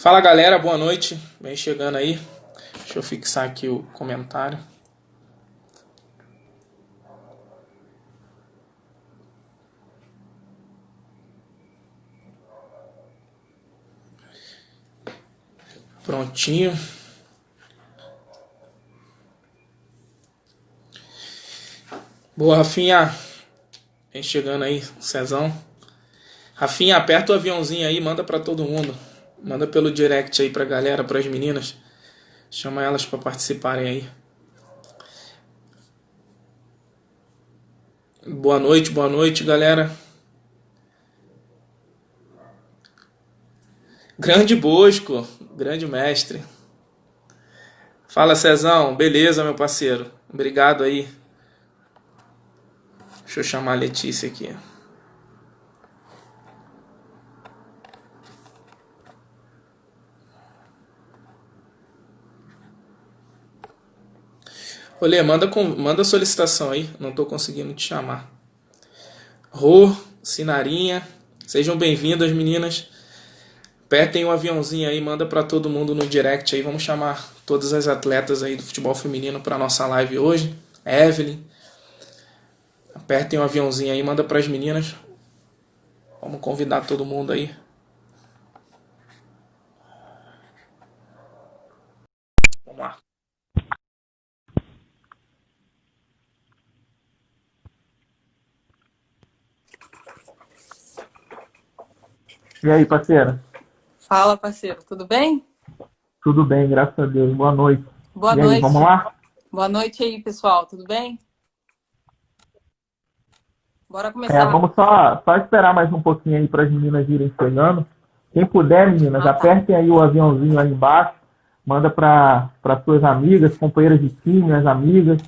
Fala galera, boa noite. Vem chegando aí. Deixa eu fixar aqui o comentário. Prontinho. Boa, Rafinha. Vem chegando aí, Cezão. Rafinha, aperta o aviãozinho aí, manda pra todo mundo. Manda pelo direct aí pra galera, pras meninas. Chama elas pra participarem aí. Boa noite, galera. Grande Bosco, grande mestre. Fala, Cezão. Beleza, meu parceiro. Obrigado aí. Deixa eu chamar a Letícia aqui. Olê, manda solicitação aí. Não tô conseguindo te chamar. Rô, Sinarinha. Sejam bem-vindas, meninas. Apertem o aviãozinho aí, manda pra todo mundo no direct aí. Vamos chamar todas as atletas aí do futebol feminino pra nossa live hoje. Evelyn. Apertem o aviãozinho aí, manda pras meninas. Vamos convidar todo mundo aí. Vamos lá. E aí, parceira? Fala, parceiro, tudo bem? Tudo bem, graças a Deus. Boa noite. Boa E aí, vamos noite. lá? Boa noite aí, pessoal, tudo bem? Bora começar. Vamos só esperar mais um pouquinho aí para as meninas irem chegando. Quem puder, meninas, Ah, tá. apertem aí o aviãozinho aí embaixo. Manda para suas amigas, companheiras de time, as amigas.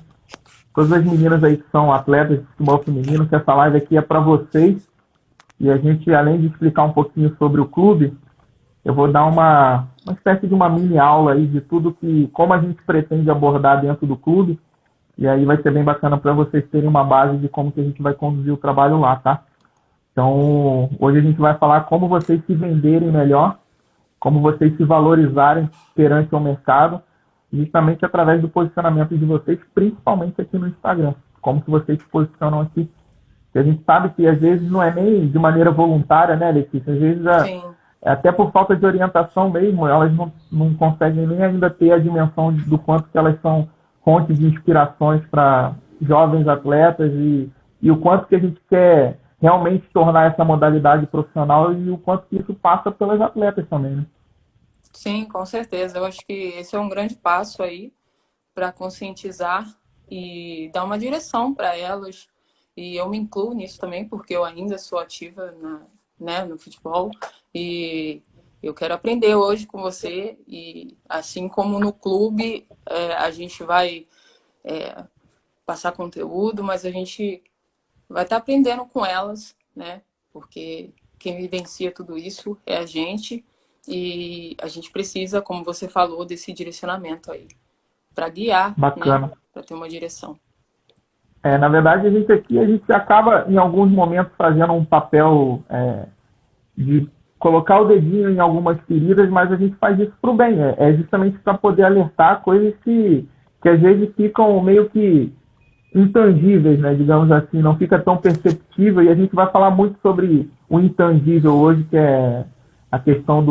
Todas as meninas aí que são atletas de futebol feminino, que essa live aqui é para vocês. E a gente, além de explicar um pouquinho sobre o clube, eu vou dar uma espécie de uma mini aula aí de tudo como a gente pretende abordar dentro do clube. E aí vai ser bem bacana para vocês terem uma base de como que a gente vai conduzir o trabalho lá, tá? Então, hoje a gente vai falar como vocês se venderem melhor, como vocês se valorizarem perante o mercado, justamente através do posicionamento de vocês, principalmente aqui no Instagram. Como que vocês se posicionam aqui. Porque a gente sabe que às vezes não é nem de maneira voluntária, né, Letícia? Às vezes Sim, é até por falta de orientação mesmo, elas não conseguem nem ainda ter a dimensão do quanto que elas são fonte de inspirações para jovens atletas e o quanto que a gente quer realmente tornar essa modalidade profissional e o quanto que isso passa pelas atletas também, né? sim, com certeza. Eu acho que esse é um grande passo aí para conscientizar e dar uma direção para elas. E eu me incluo nisso também, porque eu ainda sou ativa no futebol e eu quero aprender hoje com você. E assim como no clube, a gente vai passar conteúdo, mas a gente vai estar aprendendo com elas, né? Porque quem vivencia tudo isso é a gente e a gente precisa, como você falou, desse direcionamento aí para guiar, né? Bacana. Para ter uma direção. Na verdade, a gente acaba em alguns momentos fazendo um papel de colocar o dedinho em algumas feridas, mas a gente faz isso para o bem. É justamente para poder alertar coisas que às vezes ficam meio que intangíveis, né, digamos assim, não fica tão perceptível, e a gente vai falar muito sobre o intangível hoje, que é a questão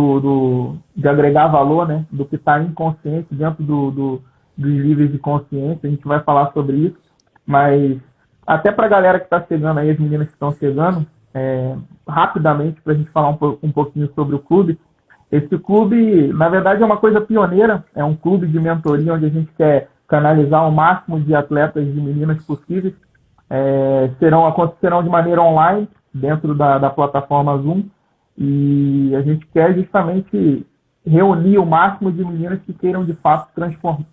de agregar valor, né, do que está inconsciente dentro dos níveis de consciência. A gente vai falar sobre isso, mas até para a galera que está chegando aí, as meninas que estão chegando, rapidamente, para a gente falar um pouquinho sobre o clube. Esse clube, na verdade, é uma coisa pioneira, é um clube de mentoria onde a gente quer canalizar o máximo de atletas e de meninas possíveis. Acontecerão de maneira online, dentro da plataforma Zoom, e a gente quer justamente reunir o máximo de meninas que queiram, de fato,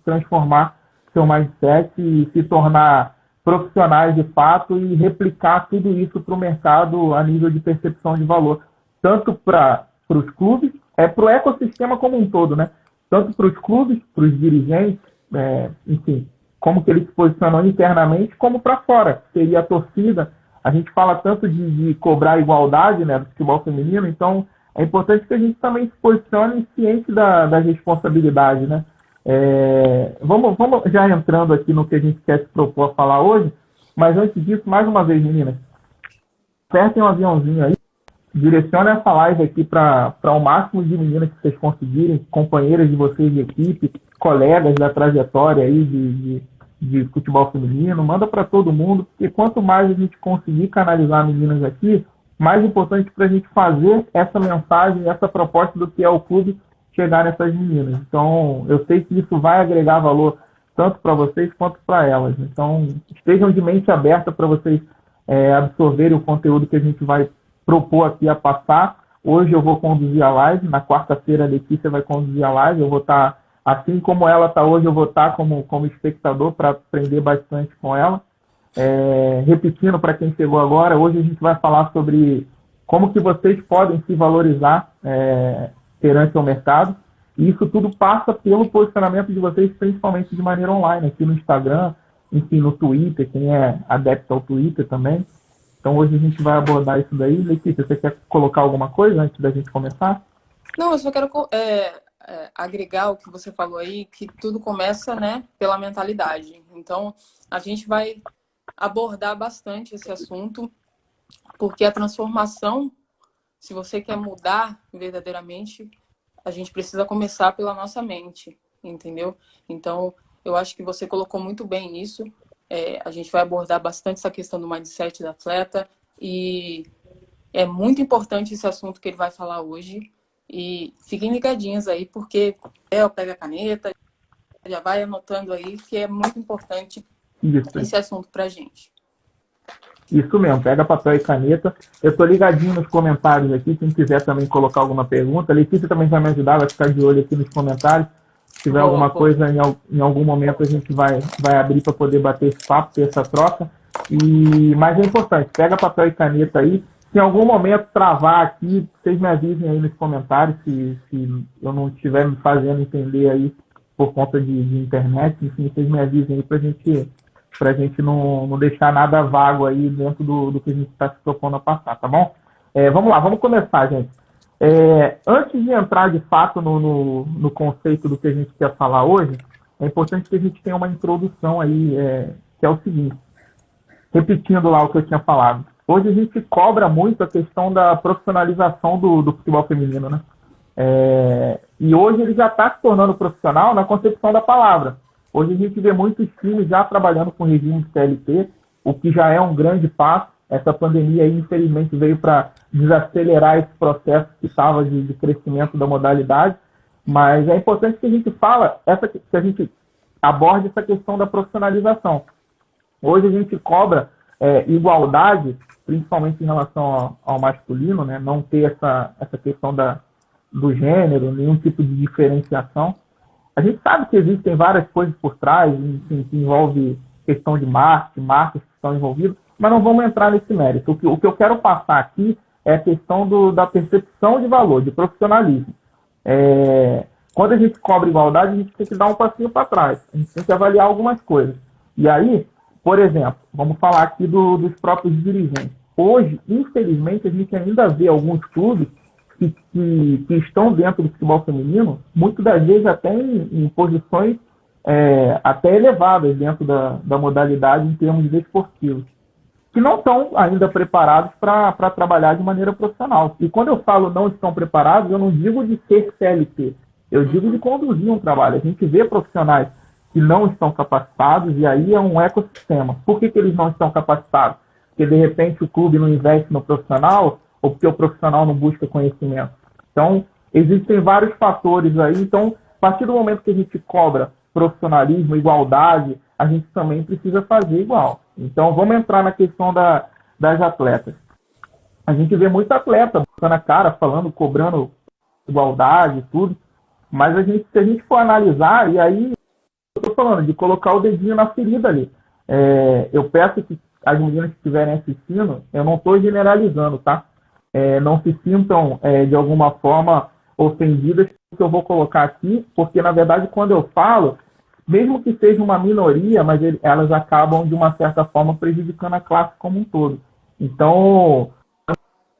transformar seu mindset e se tornar profissionais de fato e replicar tudo isso para o mercado a nível de percepção de valor, tanto para os clubes, para o ecossistema como um todo, né? Tanto para os clubes, para os dirigentes, enfim, como que eles se posicionam internamente, como para fora, seria a torcida. A gente fala tanto de cobrar igualdade, né, do futebol feminino, então é importante que a gente também se posicione ciente da responsabilidade, né? Vamos já entrando aqui no que a gente quer se propor a falar hoje, mas antes disso, mais uma vez, meninas, apertem um aviãozinho aí, direcione essa live aqui para o máximo de meninas que vocês conseguirem, companheiras de vocês de equipe, colegas da trajetória aí de futebol feminino, manda para todo mundo, porque quanto mais a gente conseguir canalizar meninas aqui, mais importante para a gente fazer essa mensagem, essa proposta do que é o clube chegar nessas meninas. Então, eu sei que isso vai agregar valor tanto para vocês quanto para elas. Então, estejam de mente aberta para vocês absorverem o conteúdo que a gente vai propor aqui a passar. Hoje eu vou conduzir a live, na quarta-feira a Letícia vai conduzir a live, eu vou estar, assim como ela está hoje, eu vou estar como espectador para aprender bastante com ela. Repetindo para quem chegou agora, hoje a gente vai falar sobre como que vocês podem se valorizar perante o mercado, e isso tudo passa pelo posicionamento de vocês, principalmente de maneira online, aqui no Instagram, enfim, no Twitter, quem é adepto ao Twitter também. Então hoje a gente vai abordar isso daí. Letícia, você quer colocar alguma coisa antes da gente começar? Não, eu só quero agregar o que você falou aí, que tudo começa, né, pela mentalidade. Então, a gente vai abordar bastante esse assunto, porque a transformação, se você quer mudar verdadeiramente, a gente precisa começar pela nossa mente, entendeu? Então, eu acho que você colocou muito bem isso. A gente vai abordar bastante essa questão do mindset do atleta, e é muito importante esse assunto que ele vai falar hoje. E fiquem ligadinhos aí, porque pega a caneta, já vai anotando aí, que é muito importante esse assunto pra gente. Isso mesmo, pega papel e caneta. Eu estou ligadinho nos comentários aqui, quem quiser também colocar alguma pergunta. A Letícia também vai me ajudar, vai ficar de olho aqui nos comentários. Se tiver alguma coisa, em algum momento a gente vai abrir para poder bater esse papo, ter essa troca. Mas é importante, pega papel e caneta aí. Se em algum momento travar aqui, vocês me avisem aí nos comentários se eu não estiver me fazendo entender aí por conta de internet. Enfim, vocês me avisem aí para a gente não deixar nada vago aí dentro do que a gente está se propondo a passar, tá bom? Vamos lá, vamos começar, gente. Antes de entrar de fato no conceito do que a gente quer falar hoje, é importante que a gente tenha uma introdução aí, que é o seguinte, repetindo lá o que eu tinha falado. Hoje a gente cobra muito a questão da profissionalização do futebol feminino, né? E hoje ele já está se tornando profissional na concepção da palavra. Hoje a gente vê muitos times já trabalhando com regime de CLT, o que já é um grande passo. Essa pandemia aí, infelizmente, veio para desacelerar esse processo que estava de crescimento da modalidade, mas é importante que a gente que a gente aborde essa questão da profissionalização. Hoje a gente cobra igualdade, principalmente em relação ao masculino, né? Não ter essa questão do gênero, nenhum tipo de diferenciação. A gente sabe que existem várias coisas por trás, enfim, que envolve questão de marcas que estão envolvidas, mas não vamos entrar nesse mérito. O que eu quero passar aqui é a questão da percepção de valor, de profissionalismo. Quando a gente cobra igualdade, a gente tem que dar um passinho para trás. A gente tem que avaliar algumas coisas. E aí, por exemplo, vamos falar aqui dos próprios dirigentes. Hoje, infelizmente, a gente ainda vê alguns clubes que estão dentro do futebol feminino, muitas das vezes até em posições até elevadas dentro da modalidade em termos desportivos, que não estão ainda preparados para trabalhar de maneira profissional. E quando eu falo não estão preparados, eu não digo de ser CLT, eu digo de conduzir um trabalho. A gente vê profissionais que não estão capacitados, e aí é um ecossistema. Por que eles não estão capacitados? Porque, de repente, o clube não investe no profissional, ou porque o profissional não busca conhecimento. Então, existem vários fatores aí. Então, a partir do momento que a gente cobra profissionalismo, igualdade, a gente também precisa fazer igual. Então, vamos entrar na questão das atletas. A gente vê muito atleta botando a cara, falando, cobrando igualdade e tudo, mas se a gente for analisar, e aí eu estou falando de colocar o dedinho na ferida ali. Eu peço que as meninas que estiverem assistindo, eu não estou generalizando, tá? Não se sintam, de alguma forma, ofendidas com o que eu vou colocar aqui, porque, na verdade, quando eu falo, mesmo que seja uma minoria, mas elas acabam, de uma certa forma, prejudicando a classe como um todo. Então,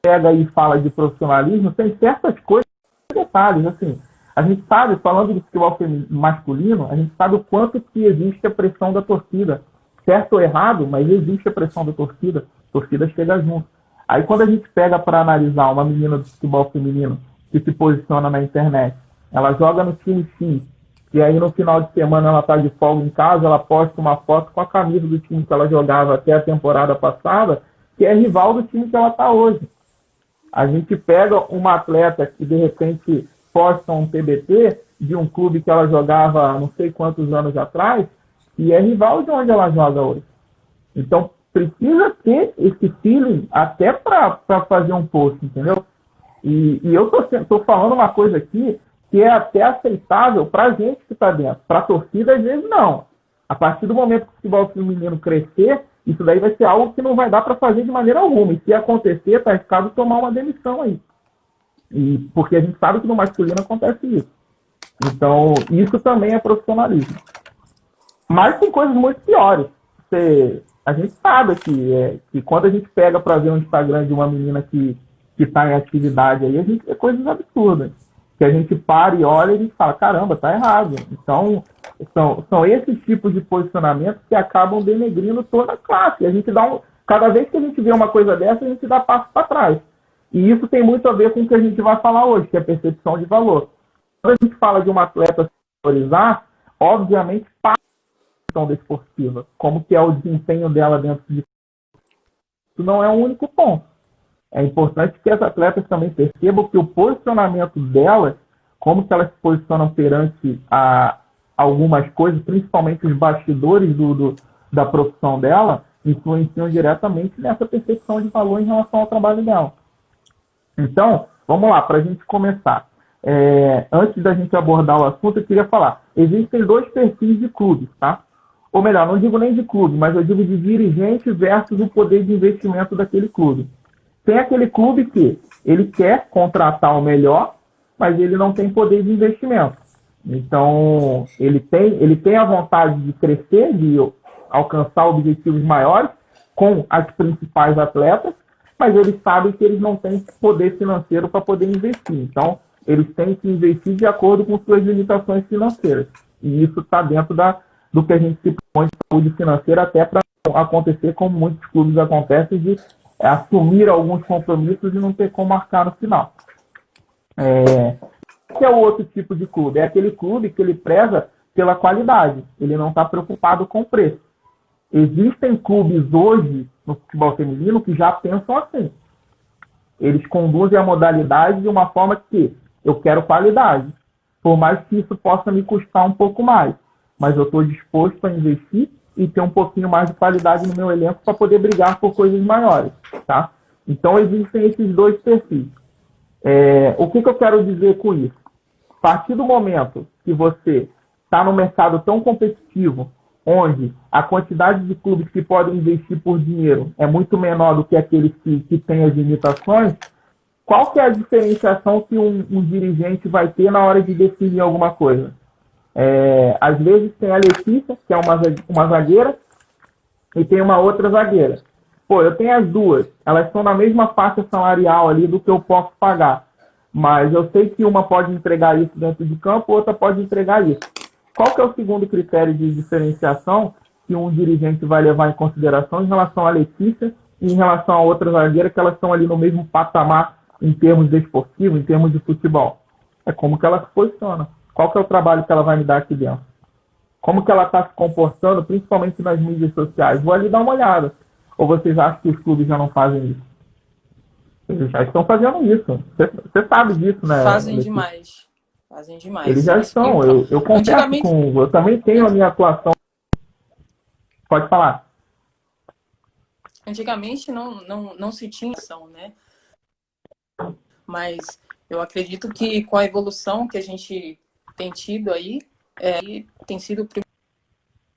pega e fala de profissionalismo, tem certas coisas, detalhes, assim, a gente sabe, falando de futebol masculino, a gente sabe o quanto que existe a pressão da torcida, certo ou errado, mas existe a pressão da torcida, a torcida chega junto. Aí quando a gente pega para analisar uma menina do futebol feminino que se posiciona na internet, ela joga no time X, e aí no final de semana ela está de folga em casa, ela posta uma foto com a camisa do time que ela jogava até a temporada passada, que é rival do time que ela está hoje. A gente pega uma atleta que de repente posta um TBT de um clube que ela jogava não sei quantos anos atrás, e é rival de onde ela joga hoje. Então, precisa ter esse feeling até para fazer um post, entendeu? E eu tô falando uma coisa aqui que é até aceitável para a gente que está dentro. Para a torcida, às vezes, não. A partir do momento que o futebol feminino crescer, isso daí vai ser algo que não vai dar para fazer de maneira alguma. E se acontecer, tá arriscado tomar uma demissão aí. E, porque a gente sabe que no masculino acontece isso. Então, isso também é profissionalismo. Mas tem coisas muito piores. A gente sabe que quando a gente pega para ver um Instagram de uma menina que está em atividade aí, a gente vê coisas absurdas. Que a gente para e olha e a gente fala, caramba, tá errado. Então, são esses tipos de posicionamentos que acabam denegrindo toda a classe. A gente cada vez que a gente vê uma coisa dessa, a gente dá passo para trás. E isso tem muito a ver com o que a gente vai falar hoje, que é a percepção de valor. Quando a gente fala de uma atleta se valorizar, obviamente passa a questão desportiva, como que é o desempenho dela dentro de isso não é o único ponto. É importante que as atletas também percebam que o posicionamento delas, como que elas se posicionam perante a algumas coisas, principalmente os bastidores da profissão dela, influenciam diretamente nessa percepção de valor em relação ao trabalho dela. Então, vamos lá, para a gente começar. Antes da gente abordar o assunto, eu queria falar. Existem dois perfis de clubes, tá? Ou melhor, não digo nem de clube, mas eu digo de dirigente versus o poder de investimento daquele clube. Tem aquele clube que ele quer contratar o melhor, mas ele não tem poder de investimento. Então, ele tem a vontade de crescer, de alcançar objetivos maiores com as principais atletas, mas eles sabem que eles não têm poder financeiro para poder investir. Então, eles têm que investir de acordo com suas limitações financeiras. E isso está dentro do que a gente se propõe de saúde financeira, até para acontecer como muitos clubes acontecem, de assumir alguns compromissos e não ter como marcar no final. Que é o outro tipo de clube? É aquele clube que ele preza pela qualidade. Ele não está preocupado com o preço. Existem clubes hoje no futebol feminino que já pensam assim. Eles conduzem a modalidade de uma forma que eu quero qualidade. Por mais que isso possa me custar um pouco mais. Mas eu estou disposto a investir e ter um pouquinho mais de qualidade no meu elenco para poder brigar por coisas maiores. Tá? Então, existem esses dois perfis. O que eu quero dizer com isso? A partir do momento que você está num mercado tão competitivo, onde a quantidade de clubes que podem investir por dinheiro é muito menor do que aqueles que têm as limitações, qual que é a diferenciação que um dirigente vai ter na hora de definir alguma coisa? Às vezes tem a Letícia, que é uma zagueira, e tem uma outra zagueira. Pô, eu tenho as duas, elas estão na mesma faixa salarial ali do que eu posso pagar. Mas eu sei que uma pode entregar isso dentro de campo, outra pode entregar isso. Qual que é o segundo critério de diferenciação que um dirigente vai levar em consideração em relação à Letícia e em relação a outra zagueira, que elas estão ali no mesmo patamar em termos desportivos, em termos de futebol? É como que ela se posiciona. Qual que é o trabalho que ela vai me dar aqui dentro? Como que ela está se comportando, principalmente nas mídias sociais? Vou ali dar uma olhada. Ou vocês acham que os clubes já não fazem isso? Eles já estão fazendo isso. Você sabe disso, né? Fazem demais. Fazem demais. Eles já estão. Eu converso com... Eu também tenho a minha atuação. Pode falar. Antigamente não se tinha ação, né? Mas eu acredito que com a evolução que a gente tem tido aí, tem sido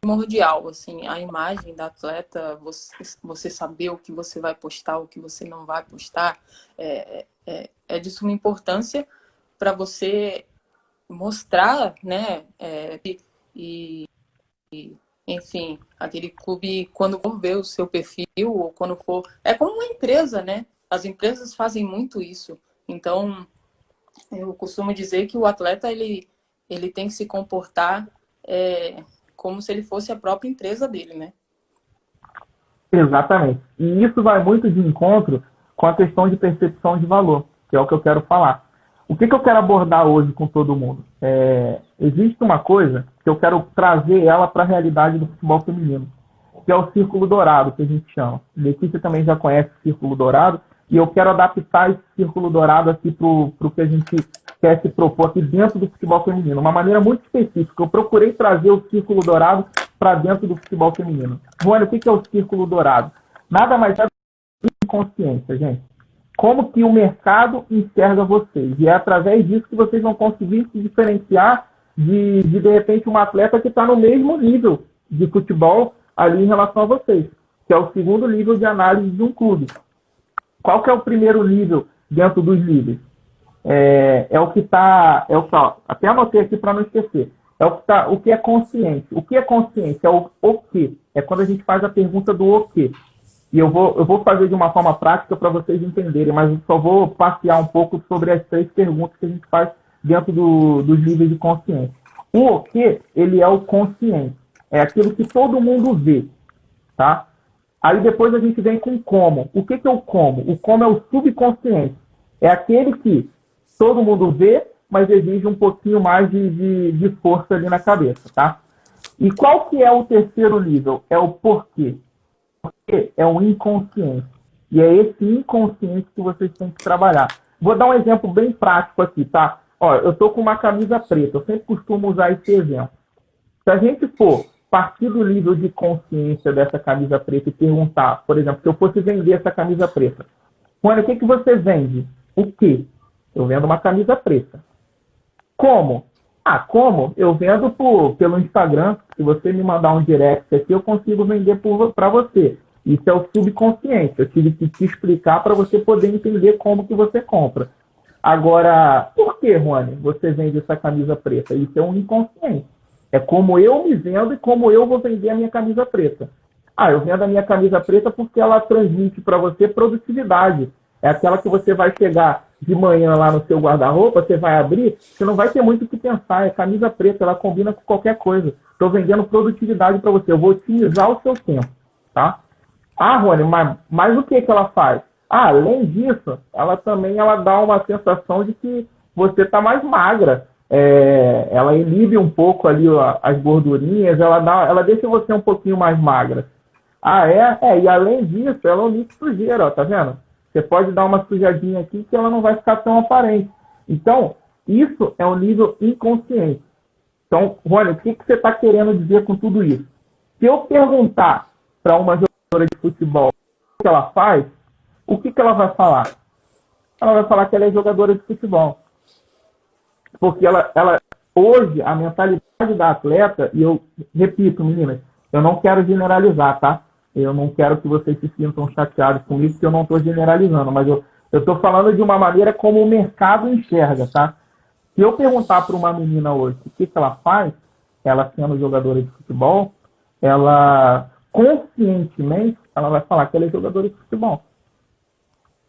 primordial, assim, a imagem da atleta, você saber o que você vai postar, o que você não vai postar, é de suma importância para você mostrar, né, enfim, aquele clube, quando for ver o seu perfil, ou quando for... É como uma empresa, né? As empresas fazem muito isso. Então, eu costumo dizer que o atleta ele tem que se comportar como se ele fosse a própria empresa dele, né? Exatamente. E isso vai muito de encontro com a questão de percepção de valor, que é o que eu quero falar. O que eu quero abordar hoje com todo mundo? Existe uma coisa que eu quero trazer ela para a realidade do futebol feminino, que é o círculo dourado, que a gente chama. Letícia também já conhece o círculo dourado, e eu quero adaptar esse círculo dourado aqui para o que a gente quer se propor aqui dentro do futebol feminino. Uma maneira muito específica. Eu procurei trazer o círculo dourado para dentro do futebol feminino. Joana, o que é o círculo dourado? Nada mais é do que inconsciência, gente. Como que o mercado enxerga vocês. E é através disso que vocês vão conseguir se diferenciar de repente, uma atleta que está no mesmo nível de futebol ali em relação a vocês, que é o segundo nível de análise de um clube. Qual que é o primeiro nível dentro dos níveis? É o que está... até anotei aqui para não esquecer. O que é consciente. O que é consciente? É o quê. É quando a gente faz a pergunta do o quê. E eu vou fazer de uma forma prática para vocês entenderem, mas eu só vou passear um pouco sobre as 3 perguntas que a gente faz dentro dos níveis de consciência. O quê, ele é o consciente. É aquilo que todo mundo vê, tá? Aí depois a gente vem com o como. O que é o como? O como é o subconsciente. É aquele que todo mundo vê, mas exige um pouquinho mais de força ali na cabeça, tá? E qual que é o terceiro nível? É o porquê. Porque é o inconsciente. E é esse inconsciente que vocês têm que trabalhar. Vou dar um exemplo bem prático aqui, tá? Ó, eu tô com uma camisa preta. Eu sempre costumo usar esse exemplo. Se a gente for partir do nível de consciência dessa camisa preta e perguntar, por exemplo, se eu fosse vender essa camisa preta, Juana, o que você vende? O quê? Eu vendo uma camisa preta. Como? Como? Eu vendo pelo Instagram. Se você me mandar um direct aqui, eu consigo vender para você. Isso é o subconsciente. Eu tive que te explicar para você poder entender como que você compra. Agora, por que, Rony, você vende essa camisa preta? Isso é um inconsciente. É como eu me vendo e como eu vou vender a minha camisa preta. Eu vendo a minha camisa preta porque ela transmite para você produtividade. É aquela que você vai chegar de manhã lá no seu guarda-roupa, você vai abrir, você não vai ter muito o que pensar. É camisa preta, ela combina com qualquer coisa. Estou vendendo produtividade para você. Eu vou otimizar o seu tempo, tá? Rony, mas o que ela faz? Além disso, ela dá uma sensação de que você está mais magra. Ela inibe um pouco ali as gordurinhas, ela deixa você um pouquinho mais magra. E além disso, ela omite sujeira, ó, tá vendo? Você pode dar uma sujadinha aqui que ela não vai ficar tão aparente. Então, isso é o nível inconsciente. Então, Rony, o que você está querendo dizer com tudo isso? Se eu perguntar para uma jogadora de futebol o que ela faz, o que ela vai falar? Ela vai falar que ela é jogadora de futebol. Porque hoje, a mentalidade da atleta, e eu repito, meninas, eu não quero generalizar, tá? Eu não quero que vocês se sintam chateados comigo, porque eu não estou generalizando, mas eu estou falando de uma maneira como o mercado enxerga, tá? Se eu perguntar para uma menina hoje o que ela faz, ela sendo jogadora de futebol, ela conscientemente, ela vai falar que ela é jogadora de futebol.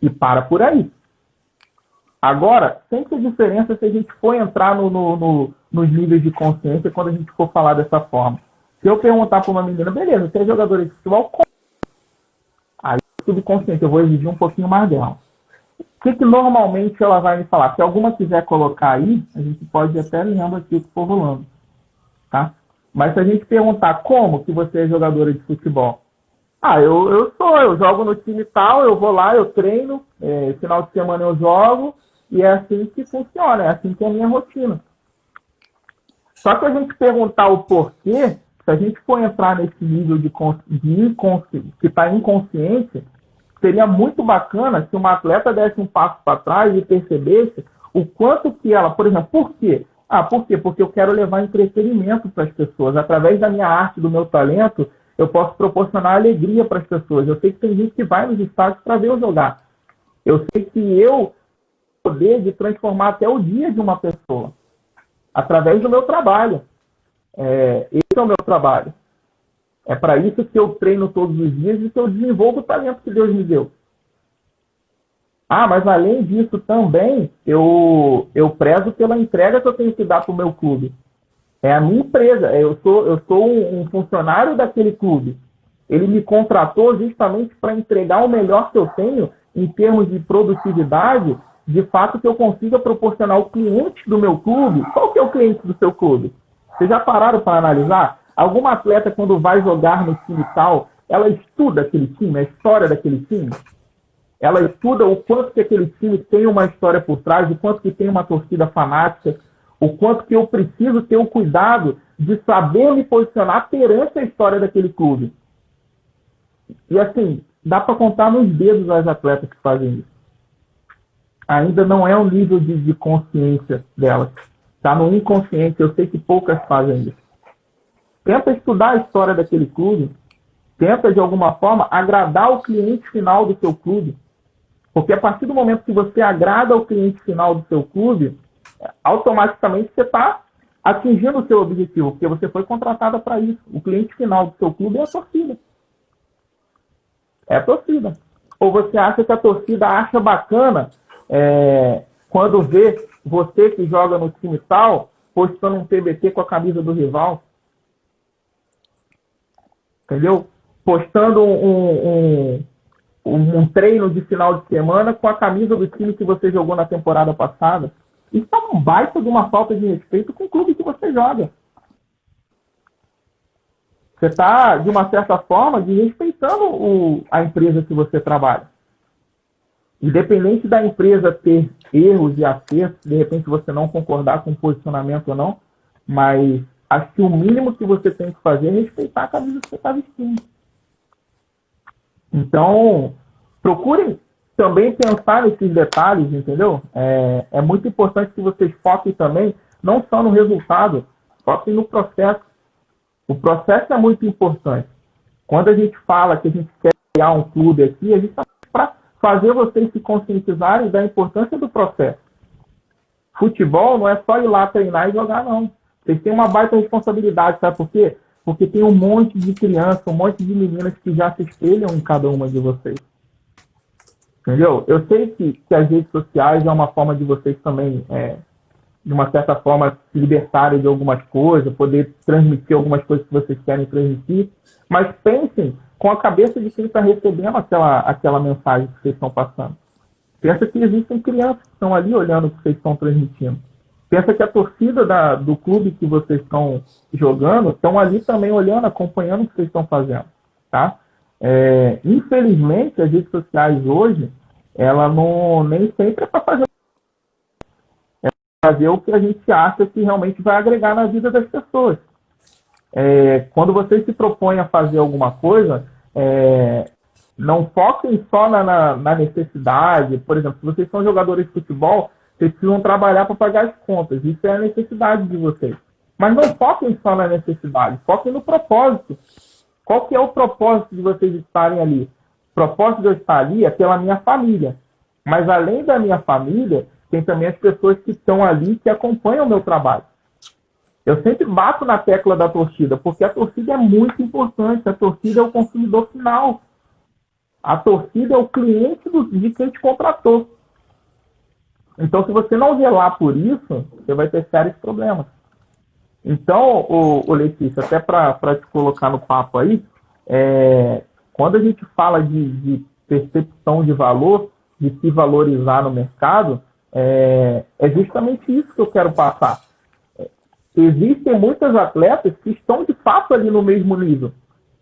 E para por aí. Agora, tem que ter diferença se a gente for entrar nos níveis de consciência quando a gente for falar dessa forma. Se eu perguntar para uma menina, beleza, você é jogadora de futebol? Como? Aí, subconsciente, eu vou exigir um pouquinho mais dela. O que normalmente ela vai me falar? Se alguma quiser colocar aí, a gente pode até lendo aqui o que for rolando. Tá? Mas se a gente perguntar como que você é jogadora de futebol? Eu jogo no time tal, eu vou lá, eu treino, final de semana eu jogo, e é assim que funciona, é assim que é a minha rotina. Só que a gente perguntar o porquê, se a gente for entrar nesse nível de inconsciente, que está inconsciente, seria muito bacana se uma atleta desse um passo para trás e percebesse o quanto que ela, por exemplo, por quê? Por quê? Porque eu quero levar entretenimento para as pessoas. Através da minha arte, do meu talento, eu posso proporcionar alegria para as pessoas. Eu sei que tem gente que vai nos estádios para ver eu jogar. Eu sei que eu tenho o poder de transformar até o dia de uma pessoa. Através do meu trabalho. Esse é o meu trabalho. É para isso que eu treino todos os dias e que eu desenvolvo o talento que Deus me deu. Ah, mas além disso também, eu prezo pela entrega que eu tenho que dar para o meu clube. É a minha empresa, eu sou um funcionário daquele clube. Ele me contratou justamente para entregar o melhor que eu tenho em termos de produtividade, de fato que eu consiga proporcionar ao cliente do meu clube. Qual que é o cliente do seu clube? Vocês já pararam para analisar? Alguma atleta, quando vai jogar no time tal, ela estuda aquele time, a história daquele time? Ela estuda o quanto que aquele time tem uma história por trás, o quanto que tem uma torcida fanática, o quanto que eu preciso ter o cuidado de saber me posicionar perante a história daquele clube. E assim, dá para contar nos dedos as atletas que fazem isso. Ainda não é um nível de consciência delas. Está no inconsciente, eu sei que poucas fazem isso. Tenta estudar a história daquele clube, tenta de alguma forma agradar o cliente final do seu clube. Porque a partir do momento que você agrada o cliente final do seu clube, automaticamente você está atingindo o seu objetivo, porque você foi contratada para isso. O cliente final do seu clube é a torcida. É a torcida. Ou você acha que a torcida acha bacana quando vê você que joga no time tal postando um TBT com a camisa do rival? Entendeu? Postando um treino de final de semana com a camisa do time que você jogou na temporada passada. Isso é um baita de uma falta de respeito com o clube que você joga. Você está, de uma certa forma, desrespeitando a empresa que você trabalha. Independente da empresa ter erros e acertos, de repente você não concordar com o posicionamento ou não, mas acho que o mínimo que você tem que fazer é respeitar a camisa que você está vestindo. Então, procurem também pensar nesses detalhes, entendeu? É muito importante que vocês foquem também, não só no resultado, foquem no processo. O processo é muito importante. Quando a gente fala que a gente quer criar um clube aqui, a gente está para fazer vocês se conscientizarem da importância do processo. Futebol não é só ir lá treinar e jogar, não. Vocês têm uma baita responsabilidade, sabe por quê? Porque tem um monte de crianças, um monte de meninas que já se espelham em cada uma de vocês. Entendeu? Eu sei que as redes sociais é uma forma de vocês também, de uma certa forma, se libertarem de algumas coisas, poder transmitir algumas coisas que vocês querem transmitir, mas pensem com a cabeça de quem está recebendo aquela mensagem que vocês estão passando. Pensa que existem crianças que estão ali olhando o que vocês estão transmitindo. Pensa que a torcida do clube que vocês estão jogando estão ali também olhando, acompanhando o que vocês estão fazendo. Tá? Infelizmente, as redes sociais hoje, ela nem sempre é para fazer o que a gente acha que realmente vai agregar na vida das pessoas. Quando vocês se propõem a fazer alguma coisa, não foquem só na necessidade. Por exemplo, se vocês são jogadores de futebol, vocês precisam trabalhar para pagar as contas. Isso é a necessidade de vocês. Mas não foquem só na necessidade, foquem no propósito. Qual que é o propósito de vocês estarem ali? O propósito de eu estar ali é pela minha família. Mas além da minha família, tem também as pessoas que estão ali, que acompanham o meu trabalho. Eu sempre bato na tecla da torcida, porque a torcida é muito importante. A torcida é o consumidor final. A torcida é o cliente de quem te contratou. Então, se você não zelar por isso, você vai ter sérios problemas. Então, o Letícia, até para te colocar no papo aí, quando a gente fala de percepção de valor, de se valorizar no mercado, é justamente isso que eu quero passar. Existem muitas atletas que estão de fato ali no mesmo nível.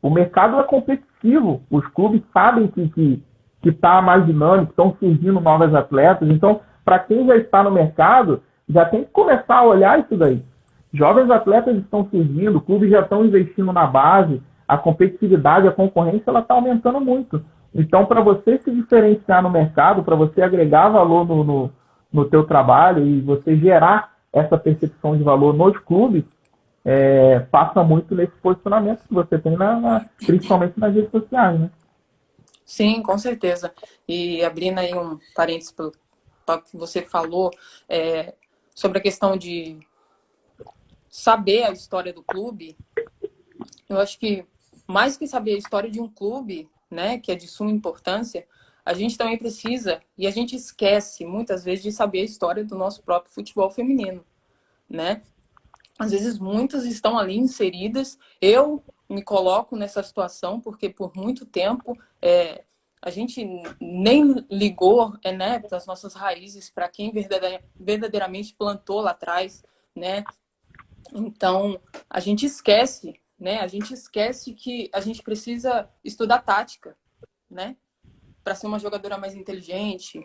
O mercado é competitivo, os clubes sabem que está mais dinâmico, estão surgindo novas atletas. Então, para quem já está no mercado, já tem que começar a olhar isso daí. Jovens atletas estão surgindo, clubes já estão investindo na base, a competitividade, a concorrência, ela está aumentando muito. Então, para você se diferenciar no mercado, para você agregar valor no teu trabalho e você gerar essa percepção de valor nos clubes, passa muito nesse posicionamento que você tem, principalmente nas redes sociais, né? Sim, com certeza. E abrindo aí um parênteses para o que você falou, sobre a questão de saber a história do clube, eu acho que mais que saber a história de um clube, né, que é de suma importância, a gente também precisa, e a gente esquece muitas vezes de saber a história do nosso próprio futebol feminino, né? Às vezes muitas estão ali inseridas. Eu me coloco nessa situação porque por muito tempo a gente nem ligou, né, das nossas raízes para quem verdadeiramente plantou lá atrás, né? Então a gente esquece, né? A gente esquece que a gente precisa estudar tática, né? Para ser uma jogadora mais inteligente,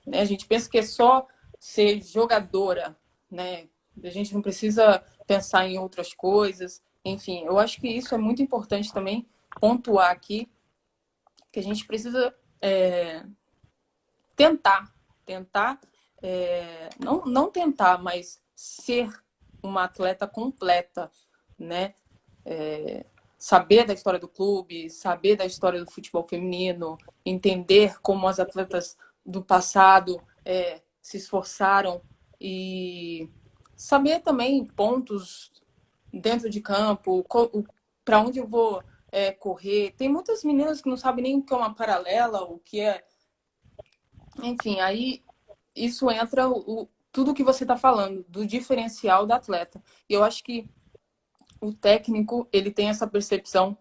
né? A gente pensa que é só ser jogadora, né? A gente não precisa pensar em outras coisas. Enfim, eu acho que isso é muito importante também pontuar aqui, que a gente precisa tentar, não tentar, mas ser uma atleta completa, né? Saber da história do clube, saber da história do futebol feminino, entender como as atletas do passado se esforçaram e saber também pontos dentro de campo, para onde eu vou correr. Tem muitas meninas que não sabem nem o que é uma paralela, o que é... Enfim, aí isso entra tudo que você está falando, do diferencial da atleta. E eu acho que o técnico, ele tem essa percepção,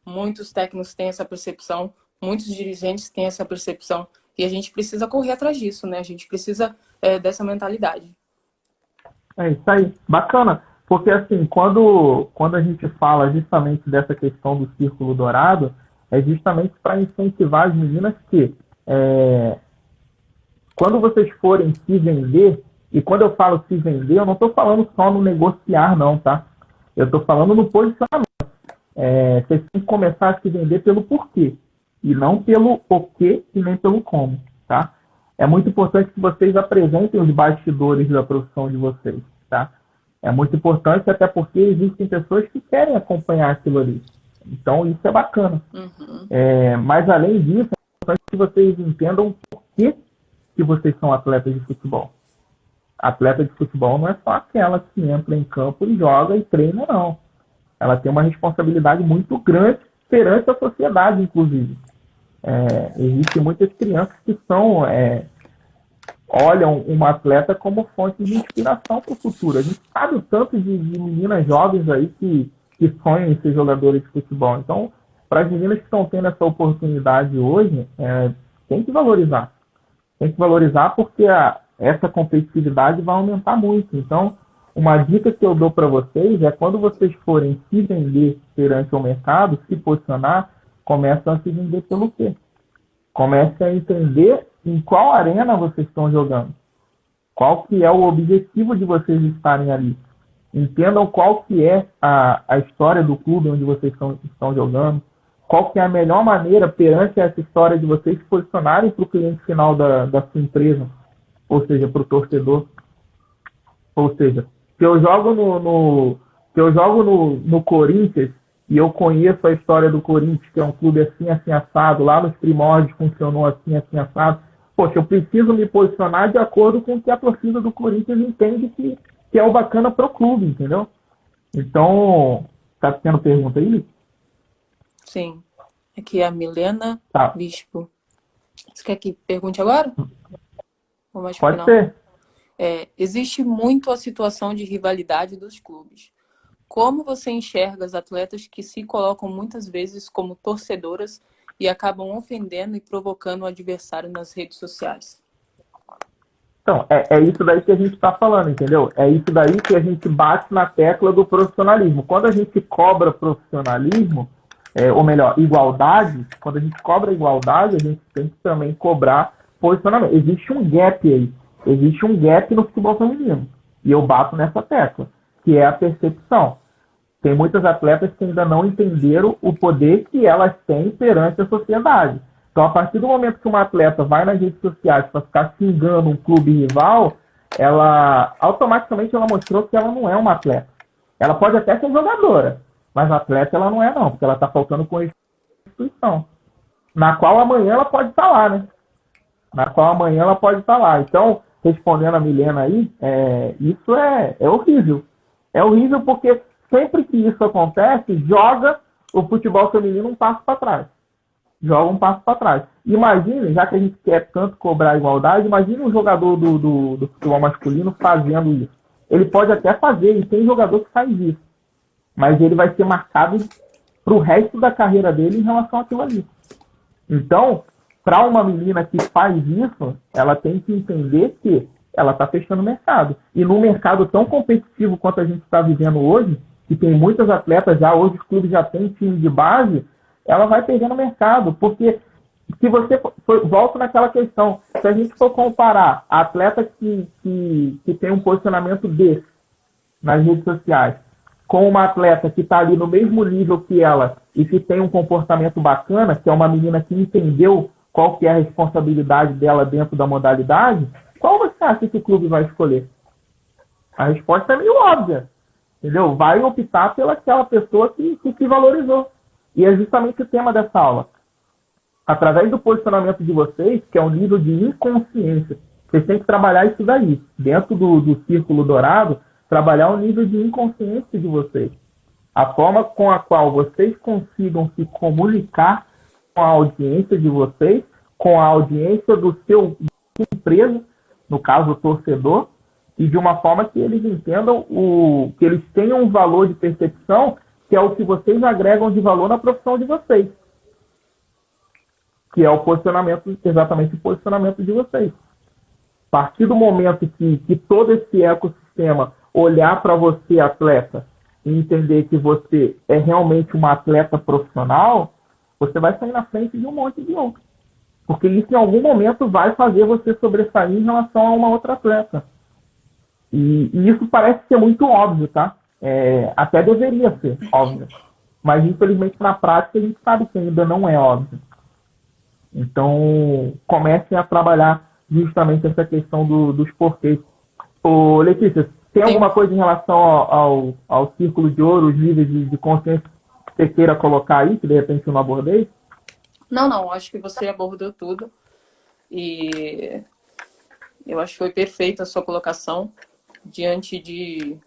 muitos técnicos têm essa percepção, muitos dirigentes têm essa percepção, e a gente precisa correr atrás disso, né? A gente precisa dessa mentalidade. É isso aí, bacana, porque assim, quando a gente fala justamente dessa questão do círculo dourado, é justamente para incentivar as meninas que quando vocês forem se vender, e quando eu falo se vender, eu não estou falando só no negociar não, tá? Eu estou falando no posicionamento. Vocês têm que começar a se vender pelo porquê, e não pelo o quê e nem pelo como, tá? É muito importante que vocês apresentem os bastidores da profissão de vocês, tá? É muito importante, até porque existem pessoas que querem acompanhar aquilo ali. Então, isso é bacana. Uhum. Mas, além disso, é importante que vocês entendam por que vocês são atletas de futebol. Atleta de futebol não é só aquela que entra em campo e joga e treina, não. Ela tem uma responsabilidade muito grande perante a sociedade, inclusive. Existem muitas crianças que olham uma atleta como fonte de inspiração para o futuro. A gente sabe o tanto de meninas jovens aí que sonham em ser jogadoras de futebol. Então, para as meninas que estão tendo essa oportunidade hoje, tem que valorizar. Tem que valorizar porque essa competitividade vai aumentar muito. Então, uma dica que eu dou para vocês é quando vocês forem se vender perante o mercado, se posicionar, começam a se vender pelo quê? Comece a entender em qual arena vocês estão jogando. Qual que é o objetivo de vocês estarem ali. Entendam qual que é a história do clube onde vocês estão jogando. Qual que é a melhor maneira perante essa história de vocês se posicionarem para o cliente final da sua empresa. Ou seja, para o torcedor. Ou seja, se eu jogo no Corinthians e eu conheço a história do Corinthians, que é um clube assim, assim, assado, lá nos primórdios funcionou assim, assim, assado. Poxa, eu preciso me posicionar de acordo com o que a torcida do Corinthians entende que é o bacana pro clube, entendeu? Então, tá tendo pergunta aí? Sim. Aqui é a Milena Tá. Bispo. Você quer que pergunte agora? Ou mais Pode final? ser. Existe muito a situação de rivalidade dos clubes. Como você enxerga as atletas que se colocam muitas vezes como torcedoras e acabam ofendendo e provocando o adversário nas redes sociais? Então, é isso daí que a gente está falando, entendeu? É isso daí que a gente bate na tecla do profissionalismo. Quando a gente cobra profissionalismo, ou melhor, igualdade, quando a gente cobra igualdade, a gente tem que também cobrar posicionamento. Existe um gap aí. Existe um gap no futebol feminino. E eu bato nessa tecla, que é a percepção. Tem muitas atletas que ainda não entenderam o poder que elas têm perante a sociedade. Então, a partir do momento que uma atleta vai nas redes sociais para ficar xingando um clube rival, ela automaticamente mostrou que ela não é uma atleta. Ela pode até ser jogadora, mas atleta ela não é não, porque ela está faltando com a instituição, na qual amanhã ela pode estar lá, né? Na qual amanhã ela pode estar lá. Então, respondendo a Milena aí, isso é horrível. É horrível porque sempre que isso acontece, joga o futebol feminino um passo para trás. joga um passo para trás. Imagine, já que a gente quer tanto cobrar igualdade, imagine um jogador do futebol masculino fazendo isso. Ele pode até fazer, e tem jogador que faz isso, mas ele vai ser marcado para o resto da carreira dele em relação àquilo ali. Então, para uma menina que faz isso, ela tem que entender que ela está fechando o mercado. E num mercado tão competitivo quanto a gente está vivendo hoje, que tem muitas atletas já, hoje os clubes já têm time de base, ela vai perdendo o mercado. Porque se você volta naquela questão, se a gente for comparar a atleta que tem um posicionamento desse nas redes sociais, com uma atleta que está ali no mesmo nível que ela e que tem um comportamento bacana, que é uma menina que entendeu qual que é a responsabilidade dela dentro da modalidade, qual você acha que o clube vai escolher? A resposta é meio óbvia, entendeu? Vai optar pelaquela pessoa que se valorizou. E é justamente o tema dessa aula. Através do posicionamento de vocês, que é um nível de inconsciência, vocês têm que trabalhar isso daí. Dentro do círculo dourado, trabalhar o nível de inconsciência de vocês. A forma com a qual vocês consigam se comunicar com a audiência de vocês, com a audiência do seu empresa, no caso o torcedor, e de uma forma que eles entendam, que eles tenham um valor de percepção, que é o que vocês agregam de valor na profissão de vocês. Que é o posicionamento, exatamente o posicionamento de vocês. A partir do momento que todo esse ecossistema olhar para você, atleta, e entender que você é realmente uma atleta profissional, você vai sair na frente de um monte de outros. Porque isso em algum momento vai fazer você sobressair em relação a uma outra atleta. E isso parece ser muito óbvio, tá? Até deveria ser óbvio. Mas infelizmente na prática a gente sabe que ainda não é óbvio. Então comecem a trabalhar justamente essa questão dos porquês. Ô, Letícia, tem alguma coisa em relação ao círculo de ouro, os níveis de consciência que você queira colocar aí, que de repente eu não abordei? Não, acho que você abordou tudo. E eu acho que foi perfeita a sua colocação diante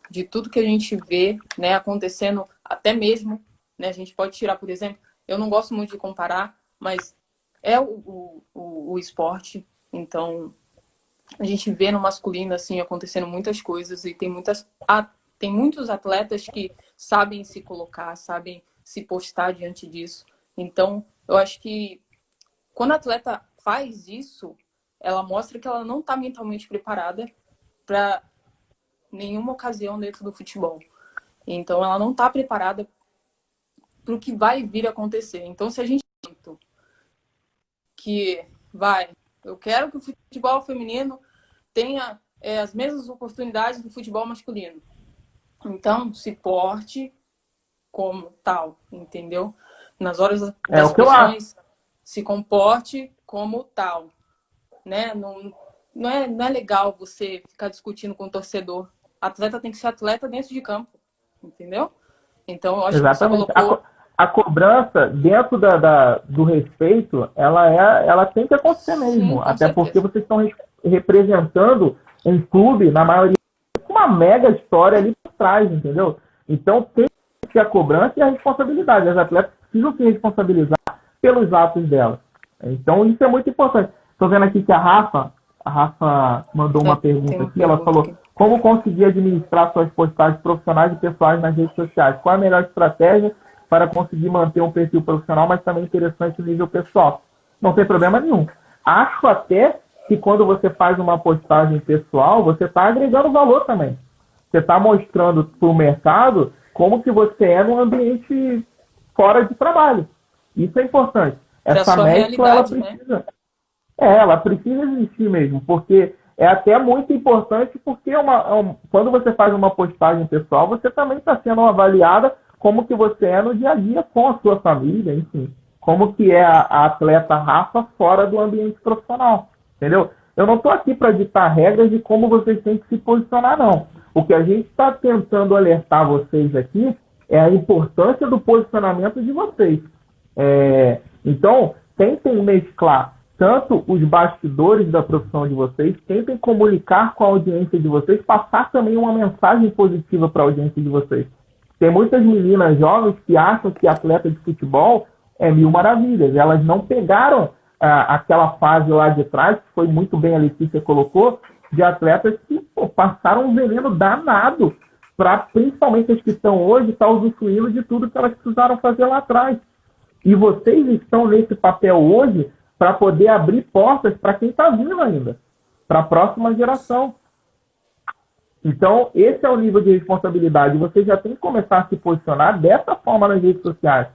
de tudo que a gente vê, né, acontecendo, até mesmo, né, a gente pode tirar, por exemplo, eu não gosto muito de comparar, mas é o esporte, então a gente vê no masculino assim acontecendo muitas coisas e tem muitos atletas que sabem se colocar, sabem se postar diante disso. Então, eu acho que quando a atleta faz isso, ela mostra que ela não está mentalmente preparada para nenhuma ocasião dentro do futebol. Então, ela não está preparada para o que vai vir a acontecer. Então, se a gente eu quero que o futebol feminino tenha as mesmas oportunidades do futebol masculino. Então, se porte como tal, entendeu? Nas horas das questões, se comporte como tal, né? Não é legal você ficar discutindo com o torcedor. Atleta tem que ser atleta dentro de campo, entendeu? Então, eu acho exatamente. Que você colocou... A cobrança, dentro do respeito, ela tem que acontecer mesmo. Sim, até certeza. Porque vocês estão representando um clube, na maioria, com uma mega história ali por trás, entendeu? Então, tem que ter a cobrança e a responsabilidade. As atletas precisam se responsabilizar pelos atos delas. Então, isso é muito importante. Estou vendo aqui que a Rafa mandou uma pergunta aqui. Ela falou: como conseguir administrar suas postagens profissionais e pessoais nas redes sociais? Qual a melhor estratégia para conseguir manter um perfil profissional, mas também interessante no nível pessoal? Não tem problema nenhum. Acho até que quando você faz uma postagem pessoal, você está agregando valor também. Você está mostrando para o mercado como que você é num ambiente fora de trabalho. Isso é importante. Essa mescla, ela precisa... Né? Ela precisa existir mesmo, porque é até muito importante, porque quando você faz uma postagem pessoal, você também está sendo avaliada como que você é no dia a dia com a sua família, enfim. Como que é a atleta Rafa fora do ambiente profissional, entendeu? Eu não estou aqui para ditar regras de como vocês têm que se posicionar, não. O que a gente está tentando alertar vocês aqui é a importância do posicionamento de vocês. Então, tentem mesclar tanto os bastidores da profissão de vocês, tentem comunicar com a audiência de vocês, passar também uma mensagem positiva para a audiência de vocês. Tem muitas meninas jovens que acham que atleta de futebol é mil maravilhas. Elas não pegaram aquela fase lá de trás, que foi muito bem a Letícia colocou, de atletas que passaram um veneno danado para, principalmente as que estão hoje, estar usufruindo de tudo que elas precisaram fazer lá atrás. E vocês estão nesse papel hoje para poder abrir portas para quem está vindo ainda, para a próxima geração. Então, esse é o nível de responsabilidade. Você já tem que começar a se posicionar dessa forma nas redes sociais.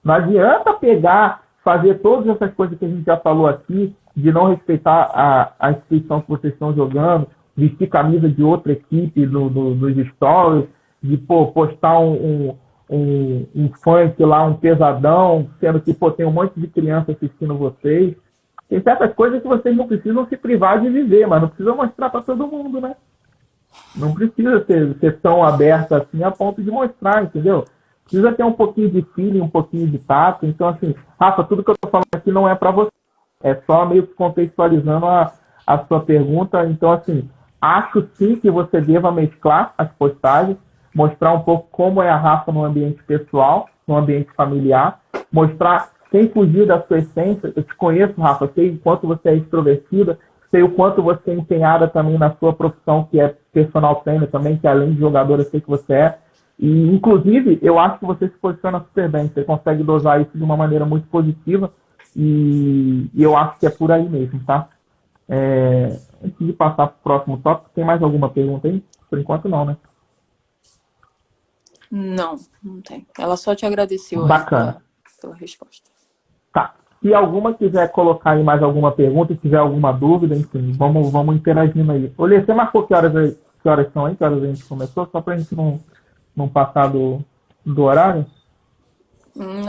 Não adianta pegar, fazer todas essas coisas que a gente já falou aqui, de não respeitar a instituição que vocês estão jogando, vestir camisa de outra equipe nos stories, de postar um funk lá, um pesadão, sendo que tem um monte de criança assistindo vocês. Tem certas coisas que vocês não precisam se privar de viver, mas não precisam mostrar para todo mundo, né? Não precisa ser tão aberto assim a ponto de mostrar, entendeu? Precisa ter um pouquinho de feeling, um pouquinho de tato. Então, assim, Rafa, tudo que eu tô falando aqui não é para você. É só meio que contextualizando a sua pergunta. Então, assim, acho sim que você deva mesclar as postagens, mostrar um pouco como é a Rafa no ambiente pessoal, no ambiente familiar, mostrar sem fugir da sua essência. Eu te conheço, Rafa, sei o quanto você é extrovertida, sei o quanto você é empenhada também na sua profissão, que é personal trainer também, que além de jogadora, eu sei que você é. E, inclusive, eu acho que você se posiciona super bem, você consegue dosar isso de uma maneira muito positiva e eu acho que é por aí mesmo, tá? Antes de passar para o próximo tópico, tem mais alguma pergunta aí? Por enquanto não, né? Não tem. Ela só te agradeceu Bacana. pela resposta. Tá. Se alguma quiser colocar aí mais alguma pergunta, se tiver alguma dúvida, enfim, vamos interagindo aí. Olê, você marcou que horas são aí? Que horas a gente começou? Só para a gente não passar do horário?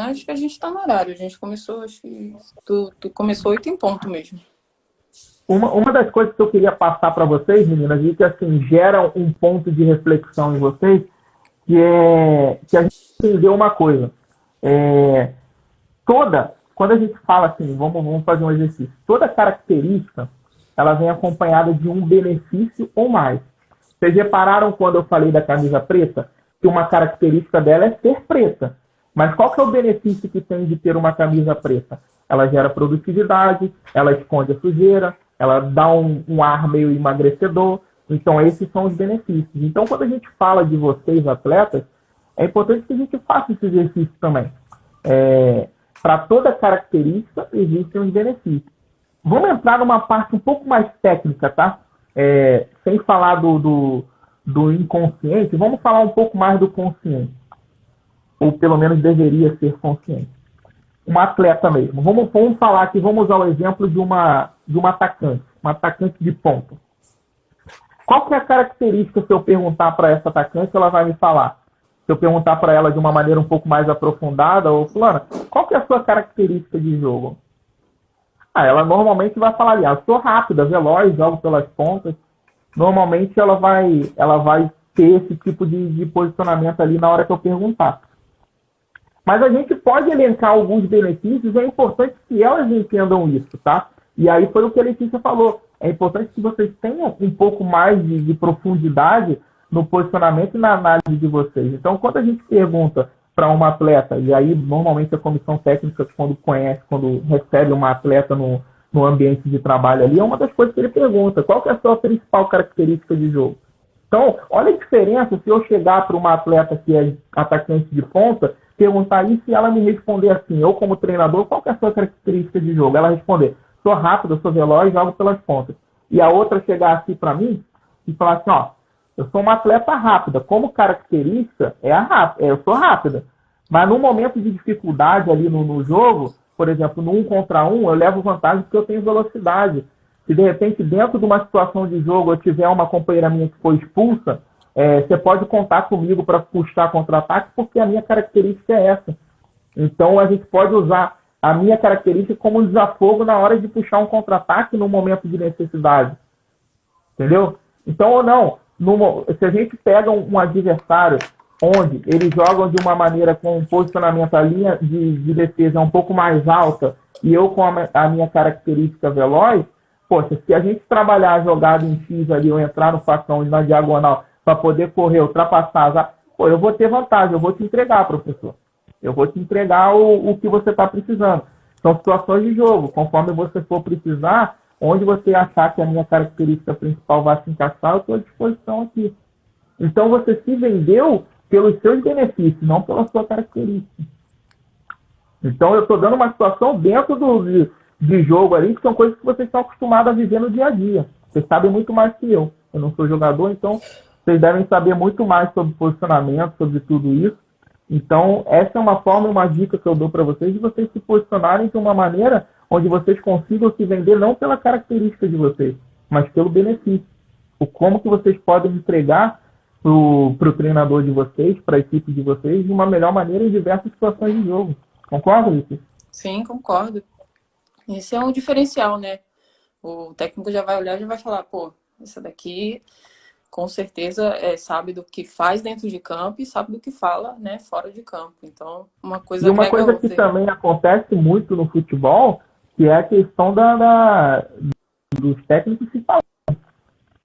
Acho que a gente está no horário. A gente começou, acho que tu começou 8 em ponto mesmo. Uma das coisas que eu queria passar para vocês, meninas, e que assim, gera um ponto de reflexão em vocês, que a gente entendeu uma coisa. Quando a gente fala assim, vamos fazer um exercício, toda característica, ela vem acompanhada de um benefício ou mais. Vocês repararam quando eu falei da camisa preta, que uma característica dela é ser preta. Mas qual que é o benefício que tem de ter uma camisa preta? Ela gera produtividade, ela esconde a sujeira, ela dá um ar meio emagrecedor. Então, esses são os benefícios. Então, quando a gente fala de vocês, atletas, é importante que a gente faça esse exercício também. Para toda característica, existem os benefícios. Vamos entrar numa parte um pouco mais técnica, tá? Sem falar do inconsciente, vamos falar um pouco mais do consciente. Ou pelo menos deveria ser consciente. Um atleta mesmo. Vamos falar aqui, vamos usar o exemplo de uma atacante de ponta. Qual que é a característica, se eu perguntar para essa atacante, ela vai me falar? Se eu perguntar para ela de uma maneira um pouco mais aprofundada, ou fulana, qual que é a sua característica de jogo? Ela normalmente vai falar ali, eu sou rápida, veloz, jogo pelas pontas. Normalmente ela vai ter esse tipo de posicionamento ali na hora que eu perguntar. Mas a gente pode elencar alguns benefícios, é importante que elas entendam isso, tá? E aí foi o que a Letícia falou. É importante que vocês tenham um pouco mais de profundidade no posicionamento e na análise de vocês. Então, quando a gente pergunta para uma atleta, e aí normalmente a comissão técnica, quando recebe uma atleta no ambiente de trabalho ali, é uma das coisas que ele pergunta, qual que é a sua principal característica de jogo? Então, olha a diferença se eu chegar para uma atleta que é atacante de ponta, perguntar isso e ela me responder assim, eu como treinador, qual que é a sua característica de jogo? Ela responder, sou rápido, sou veloz, jogo pelas pontas. E a outra chegar assim para mim e falar assim, eu sou uma atleta rápida, como característica eu sou rápida. Mas no momento de dificuldade ali no jogo, por exemplo, no 1 contra 1, eu levo vantagem porque eu tenho velocidade. Se de repente dentro de uma situação de jogo eu tiver uma companheira minha que foi expulsa, você pode contar comigo para puxar contra-ataque, porque a minha característica é essa. Então, a gente pode usar a minha característica como desafogo na hora de puxar um contra-ataque no momento de necessidade. Entendeu? Então, ou não, se a gente pega um adversário onde eles jogam de uma maneira com um posicionamento, a linha de defesa um pouco mais alta, e eu com a minha característica veloz, poxa, se a gente trabalhar a jogada em X ali, ou entrar no facão na diagonal, para poder correr, ultrapassar, eu vou ter vantagem, eu vou te entregar, professor. Eu vou te entregar o que você está precisando. São situações de jogo. Conforme você for precisar, onde você achar que a minha característica principal vai se encaixar, eu estou à disposição aqui. Então você se vendeu pelos seus benefícios, não pela sua característica. Então eu estou dando uma situação dentro de jogo ali, que são coisas que vocês estão acostumados a viver no dia a dia. Vocês sabem muito mais que eu. Eu não sou jogador, então vocês devem saber muito mais sobre posicionamento, sobre tudo isso. Então essa é uma forma, uma dica que eu dou para vocês, de vocês se posicionarem de uma maneira onde vocês consigam se vender não pela característica de vocês, mas pelo benefício. O como que vocês podem entregar para o treinador de vocês, para a equipe de vocês, de uma melhor maneira em diversas situações de jogo. Concorda, Vicky? Sim, concordo. Esse é um diferencial, né? O técnico já vai olhar e já vai falar, pô, essa daqui com certeza sabe do que faz dentro de campo e sabe do que fala, né, fora de campo. Então, uma coisa e uma coisa que também acontece muito no futebol, que é a questão dos técnicos se falam.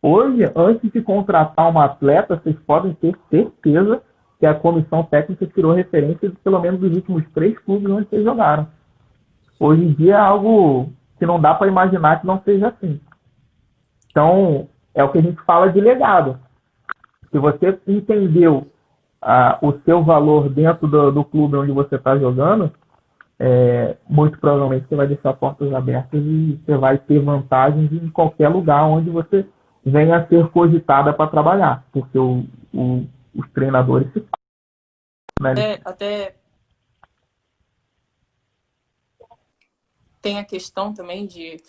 Hoje, antes de contratar um atleta, vocês podem ter certeza que a comissão técnica tirou referência de pelo menos dos últimos 3 clubes onde vocês jogaram. Hoje em dia é algo que não dá para imaginar que não seja assim. Então, é o que a gente fala de legado. Se você entendeu o seu valor dentro do clube onde você está jogando, muito provavelmente você vai deixar portas abertas e você vai ter vantagens em qualquer lugar onde você venha a ser cogitada para trabalhar, porque os treinadores se falam, né? Até tem a questão também de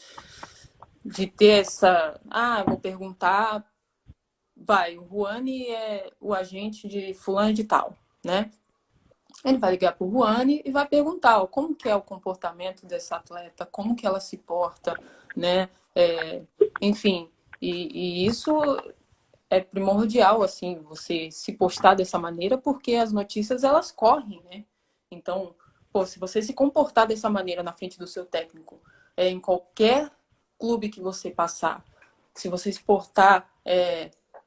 ter essa... eu vou perguntar... o Ruani é o agente de fulano de tal, né? Ele vai ligar para o Ruani e vai perguntar como que é o comportamento dessa atleta, como que ela se porta, né? Enfim, e isso é primordial, assim, você se postar dessa maneira, porque as notícias, elas correm, né? Então, se você se comportar dessa maneira na frente do seu técnico, em qualquer clube que você passar, se você se portar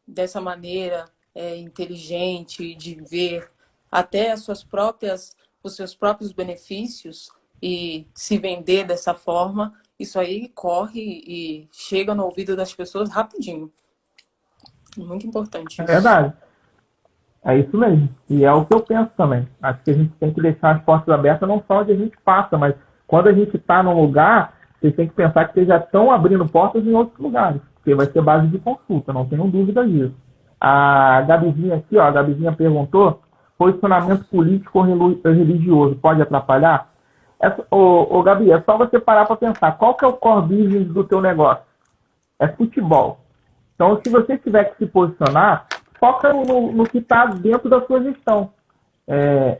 dessa maneira inteligente, de ver até os seus próprios benefícios e se vender dessa forma, isso aí corre e chega no ouvido das pessoas rapidinho. Muito importante isso. É verdade. É isso mesmo. E é o que eu penso também. Acho que a gente tem que deixar as portas abertas não só onde a gente passa, mas quando a gente está num lugar, vocês têm que pensar que vocês já estão abrindo portas em outros lugares, porque vai ser base de consulta, não tenham dúvida disso. A Gabizinha aqui, a Gabizinha perguntou, posicionamento político ou religioso pode atrapalhar? Gabi, é só você parar para pensar, qual que é o core business do teu negócio? É futebol. Então, se você tiver que se posicionar, foca no que está dentro da sua gestão.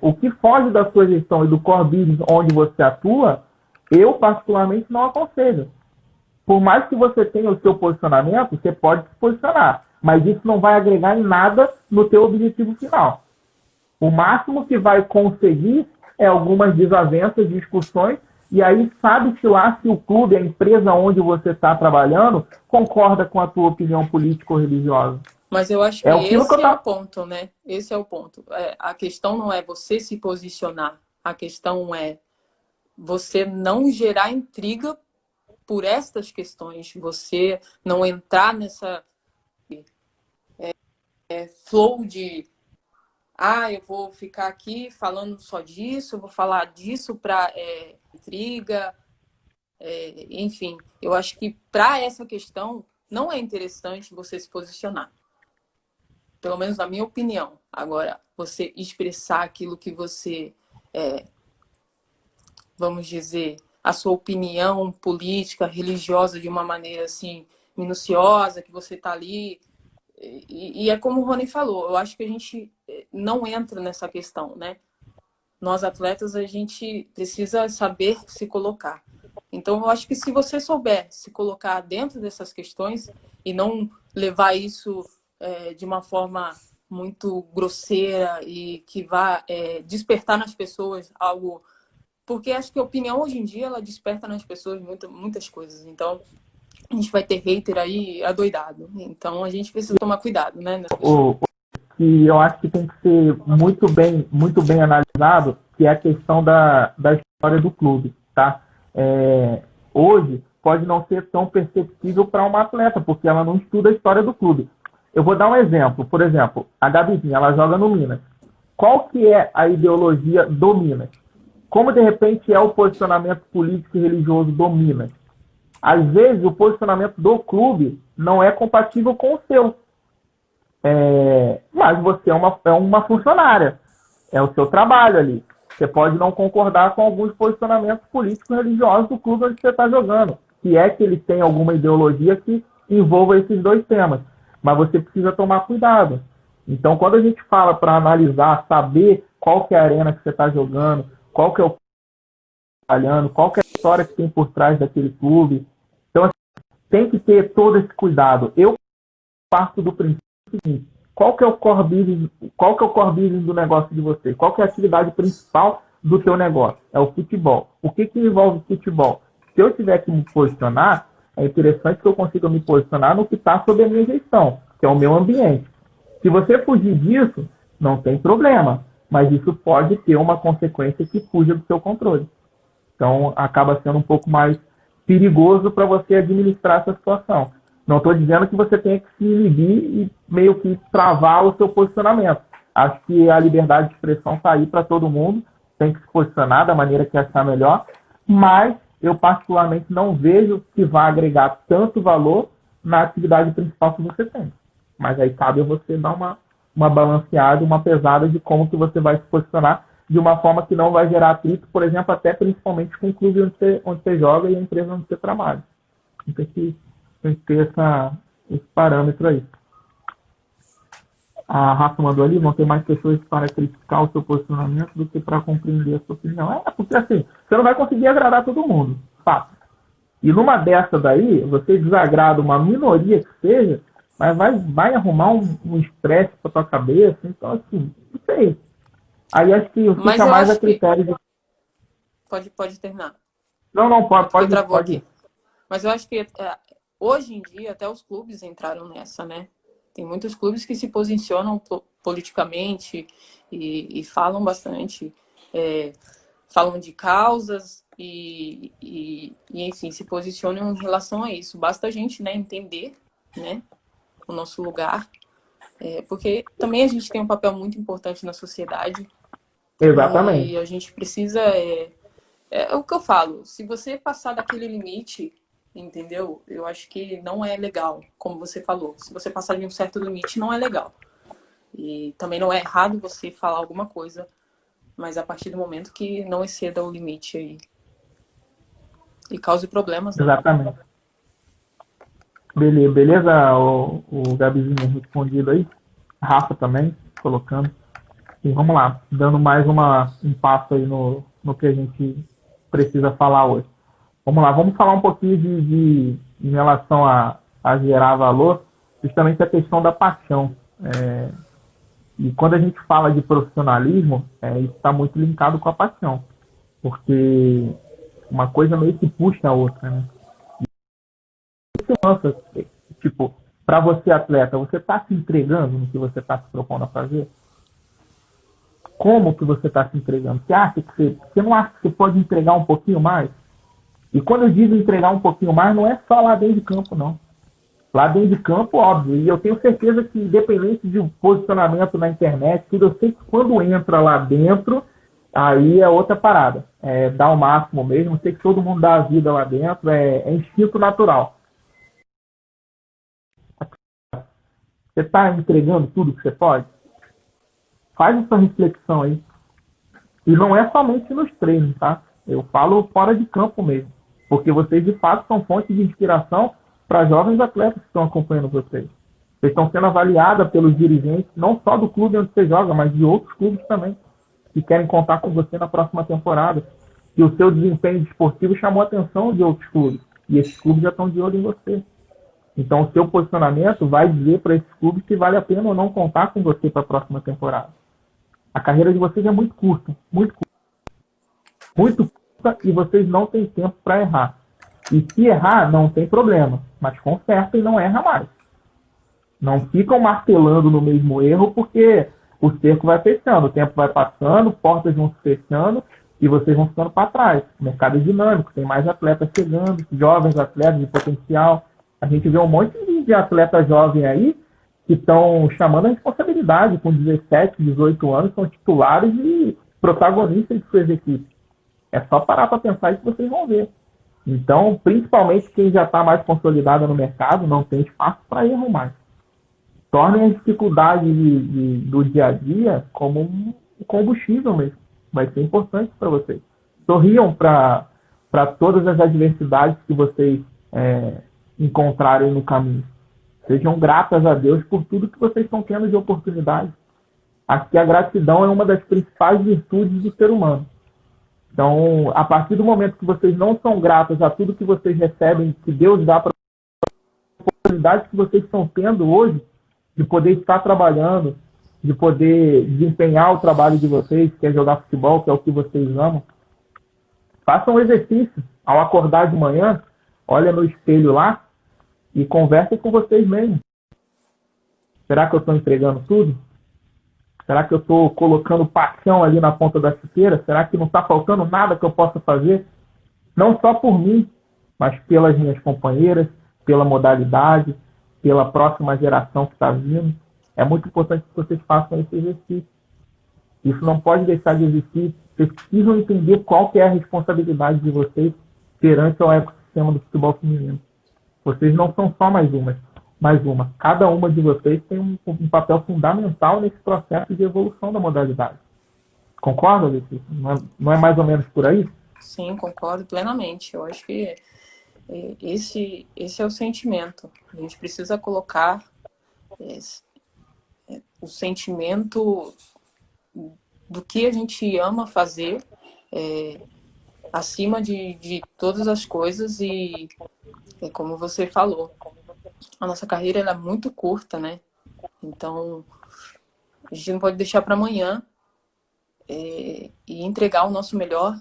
O que foge da sua gestão e do core business onde você atua, eu particularmente não aconselho. Por mais que você tenha o seu posicionamento, você pode se posicionar, mas isso não vai agregar em nada no teu objetivo final. O máximo que vai conseguir é algumas desavenças, discussões, e aí sabe-se lá se o clube, a empresa onde você está trabalhando, concorda com a tua opinião política ou religiosa. Mas eu acho que esse é o ponto, né? Esse é o ponto. A questão não é você se posicionar. A questão é você não gerar intriga por estas questões. Você não entrar nessa flow de eu vou ficar aqui falando só disso, eu vou falar disso para intriga. Enfim, eu acho que para essa questão não é interessante você se posicionar. Pelo menos na minha opinião. Agora, você expressar aquilo que você, vamos dizer, a sua opinião política, religiosa de uma maneira assim, minuciosa, que você está ali. E é como o Rony falou, eu acho que a gente não entra nessa questão, né? Nós atletas, a gente precisa saber se colocar. Então, eu acho que se você souber se colocar dentro dessas questões e não levar isso de uma forma muito grosseira e que vá despertar nas pessoas algo... Porque acho que a opinião hoje em dia, ela desperta nas pessoas muitas coisas. Então, a gente vai ter hater aí adoidado. Então, a gente precisa tomar cuidado, né? Que eu acho que tem que ser muito bem analisado, que é a questão da história do clube, tá? Hoje pode não ser tão perceptível para uma atleta, porque ela não estuda a história do clube. Eu vou dar um exemplo. Por exemplo, a Gabizinha, ela joga no Minas. Qual que é a ideologia do Minas? Como, de repente, é o posicionamento político e religioso do Minas? Às vezes, o posicionamento do clube não é compatível com o seu. Mas você é uma funcionária. É o seu trabalho ali. Você pode não concordar com alguns posicionamentos políticos e religiosos do clube onde você está jogando. Se é que ele tem alguma ideologia que envolva esses dois temas. Mas você precisa tomar cuidado. Então, quando a gente fala para analisar, saber qual que é a arena que você está jogando, qual que é o trabalhando, qual que é a história que tem por trás daquele clube. Então, assim, tem que ter todo esse cuidado. Eu parto do princípio seguinte: qual que é o core business do negócio de você? Qual que é a atividade principal do teu negócio? É o futebol. O que envolve futebol? Se eu tiver que me posicionar, é interessante que eu consiga me posicionar no que está sob a minha gestão, que é o meu ambiente. Se você fugir disso, não tem problema, mas isso pode ter uma consequência que fuja do seu controle. Então, acaba sendo um pouco mais perigoso para você administrar essa situação. Não estou dizendo que você tenha que se inibir e meio que travar o seu posicionamento. Acho que a liberdade de expressão está aí para todo mundo, tem que se posicionar da maneira que achar melhor, mas eu particularmente não vejo que vá agregar tanto valor na atividade principal que você tem. Mas aí cabe a você dar uma balanceada, uma pesada de como que você vai se posicionar de uma forma que não vai gerar atrito, por exemplo, até principalmente com o clube onde você joga e a empresa onde você trabalha. Tem que ter esse parâmetro aí. A Rafa mandou ali: vão ter mais pessoas para criticar o seu posicionamento do que para compreender a sua opinião. Porque assim, você não vai conseguir agradar todo mundo, fato. E numa dessa daí, você desagrada uma minoria que seja, mas vai arrumar um estresse para tua cabeça. Então, assim, não sei. Aí acho que fica mais a critério de... Pode terminar. Não, pode aqui. Mas eu acho que hoje em dia até os clubes entraram nessa, né? Tem muitos clubes que se posicionam politicamente e falam bastante, falam de causas e enfim, se posicionam em relação a isso. Basta a gente, né, entender, né, o nosso lugar, porque também a gente tem um papel muito importante na sociedade. Exatamente. E a gente precisa... É o que eu falo, se você passar daquele limite, entendeu? Eu acho que não é legal, como você falou. Se você passar de um certo limite, não é legal. E também não é errado você falar alguma coisa, mas a partir do momento que não exceda o limite aí. E cause problemas. Né? Exatamente. Beleza, o Gabizinho respondido aí. Rafa também, colocando. E vamos lá, dando mais um passo aí no que a gente precisa falar hoje. Vamos lá, vamos falar um pouquinho em relação a gerar valor, justamente a questão da paixão. E quando a gente fala de profissionalismo, isso está muito linkado com a paixão, porque uma coisa meio que puxa a outra, né? Nossa, tipo, para você atleta, você está se entregando no que você está se propondo a fazer? Como que você está se entregando? Você não acha que você pode entregar um pouquinho mais? E quando eu digo entregar um pouquinho mais, não é só lá dentro de campo, não. Lá dentro de campo, óbvio. E eu tenho certeza que, independente de um posicionamento na internet, tudo, eu sei que quando entra lá dentro, aí é outra parada. Dá o máximo mesmo. Eu sei que todo mundo dá a vida lá dentro. É instinto natural. Você está entregando tudo que você pode? Faz essa reflexão aí. E não é somente nos treinos, tá? Eu falo fora de campo mesmo. Porque vocês, de fato, são fonte de inspiração para jovens atletas que estão acompanhando vocês. Vocês estão sendo avaliados pelos dirigentes, não só do clube onde você joga, mas de outros clubes também, que querem contar com você na próxima temporada. E o seu desempenho esportivo chamou a atenção de outros clubes. E esses clubes já estão de olho em você. Então, o seu posicionamento vai dizer para esses clubes se vale a pena ou não contar com você para a próxima temporada. A carreira de vocês é muito curta, muito curta, e vocês não têm tempo para errar. E se errar, não tem problema, mas conserta e não erra mais. Não ficam martelando no mesmo erro, porque o cerco vai fechando, o tempo vai passando, portas vão se fechando e vocês vão ficando para trás. O mercado é dinâmico, tem mais atletas chegando, jovens atletas de potencial. A gente vê um monte de atleta jovem aí que estão chamando a responsabilidade com 17, 18 anos, são titulares e protagonistas de suas equipes. É só parar para pensar isso que vocês vão ver. Então, principalmente quem já está mais consolidado no mercado, não tem espaço para erro mais. Tornem as dificuldades do dia a dia como um combustível mesmo. Vai ser importante para vocês. Sorriam para todas as adversidades que vocês encontrarem no caminho. Sejam gratas a Deus por tudo que vocês estão tendo de oportunidade. Acho que a gratidão é uma das principais virtudes do ser humano. Então, a partir do momento que vocês não são gratos a tudo que vocês recebem, que Deus dá para as oportunidades que vocês estão tendo hoje, de poder estar trabalhando, de poder desempenhar o trabalho de vocês, que é jogar futebol, que é o que vocês amam, façam um exercício. Ao acordar de manhã, olha no espelho lá e conversem com vocês mesmos. Será que eu estou entregando tudo? Será que eu estou colocando paixão ali na ponta da chuteira? Será que não está faltando nada que eu possa fazer? Não só por mim, mas pelas minhas companheiras, pela modalidade, pela próxima geração que está vindo. É muito importante que vocês façam esse exercício. Isso não pode deixar de existir. Vocês precisam entender qual que é a responsabilidade de vocês perante ao ecossistema do futebol feminino. Vocês não são só mais uma. Cada uma de vocês tem um papel fundamental nesse processo de evolução da modalidade. Concorda, Letícia? Não é mais ou menos por aí? Sim, concordo plenamente. Eu acho que esse é o sentimento. A gente precisa colocar o sentimento do que a gente ama fazer acima de todas as coisas e, como você falou, a nossa carreira ela é muito curta, né? Então, a gente não pode deixar para amanhã e entregar o nosso melhor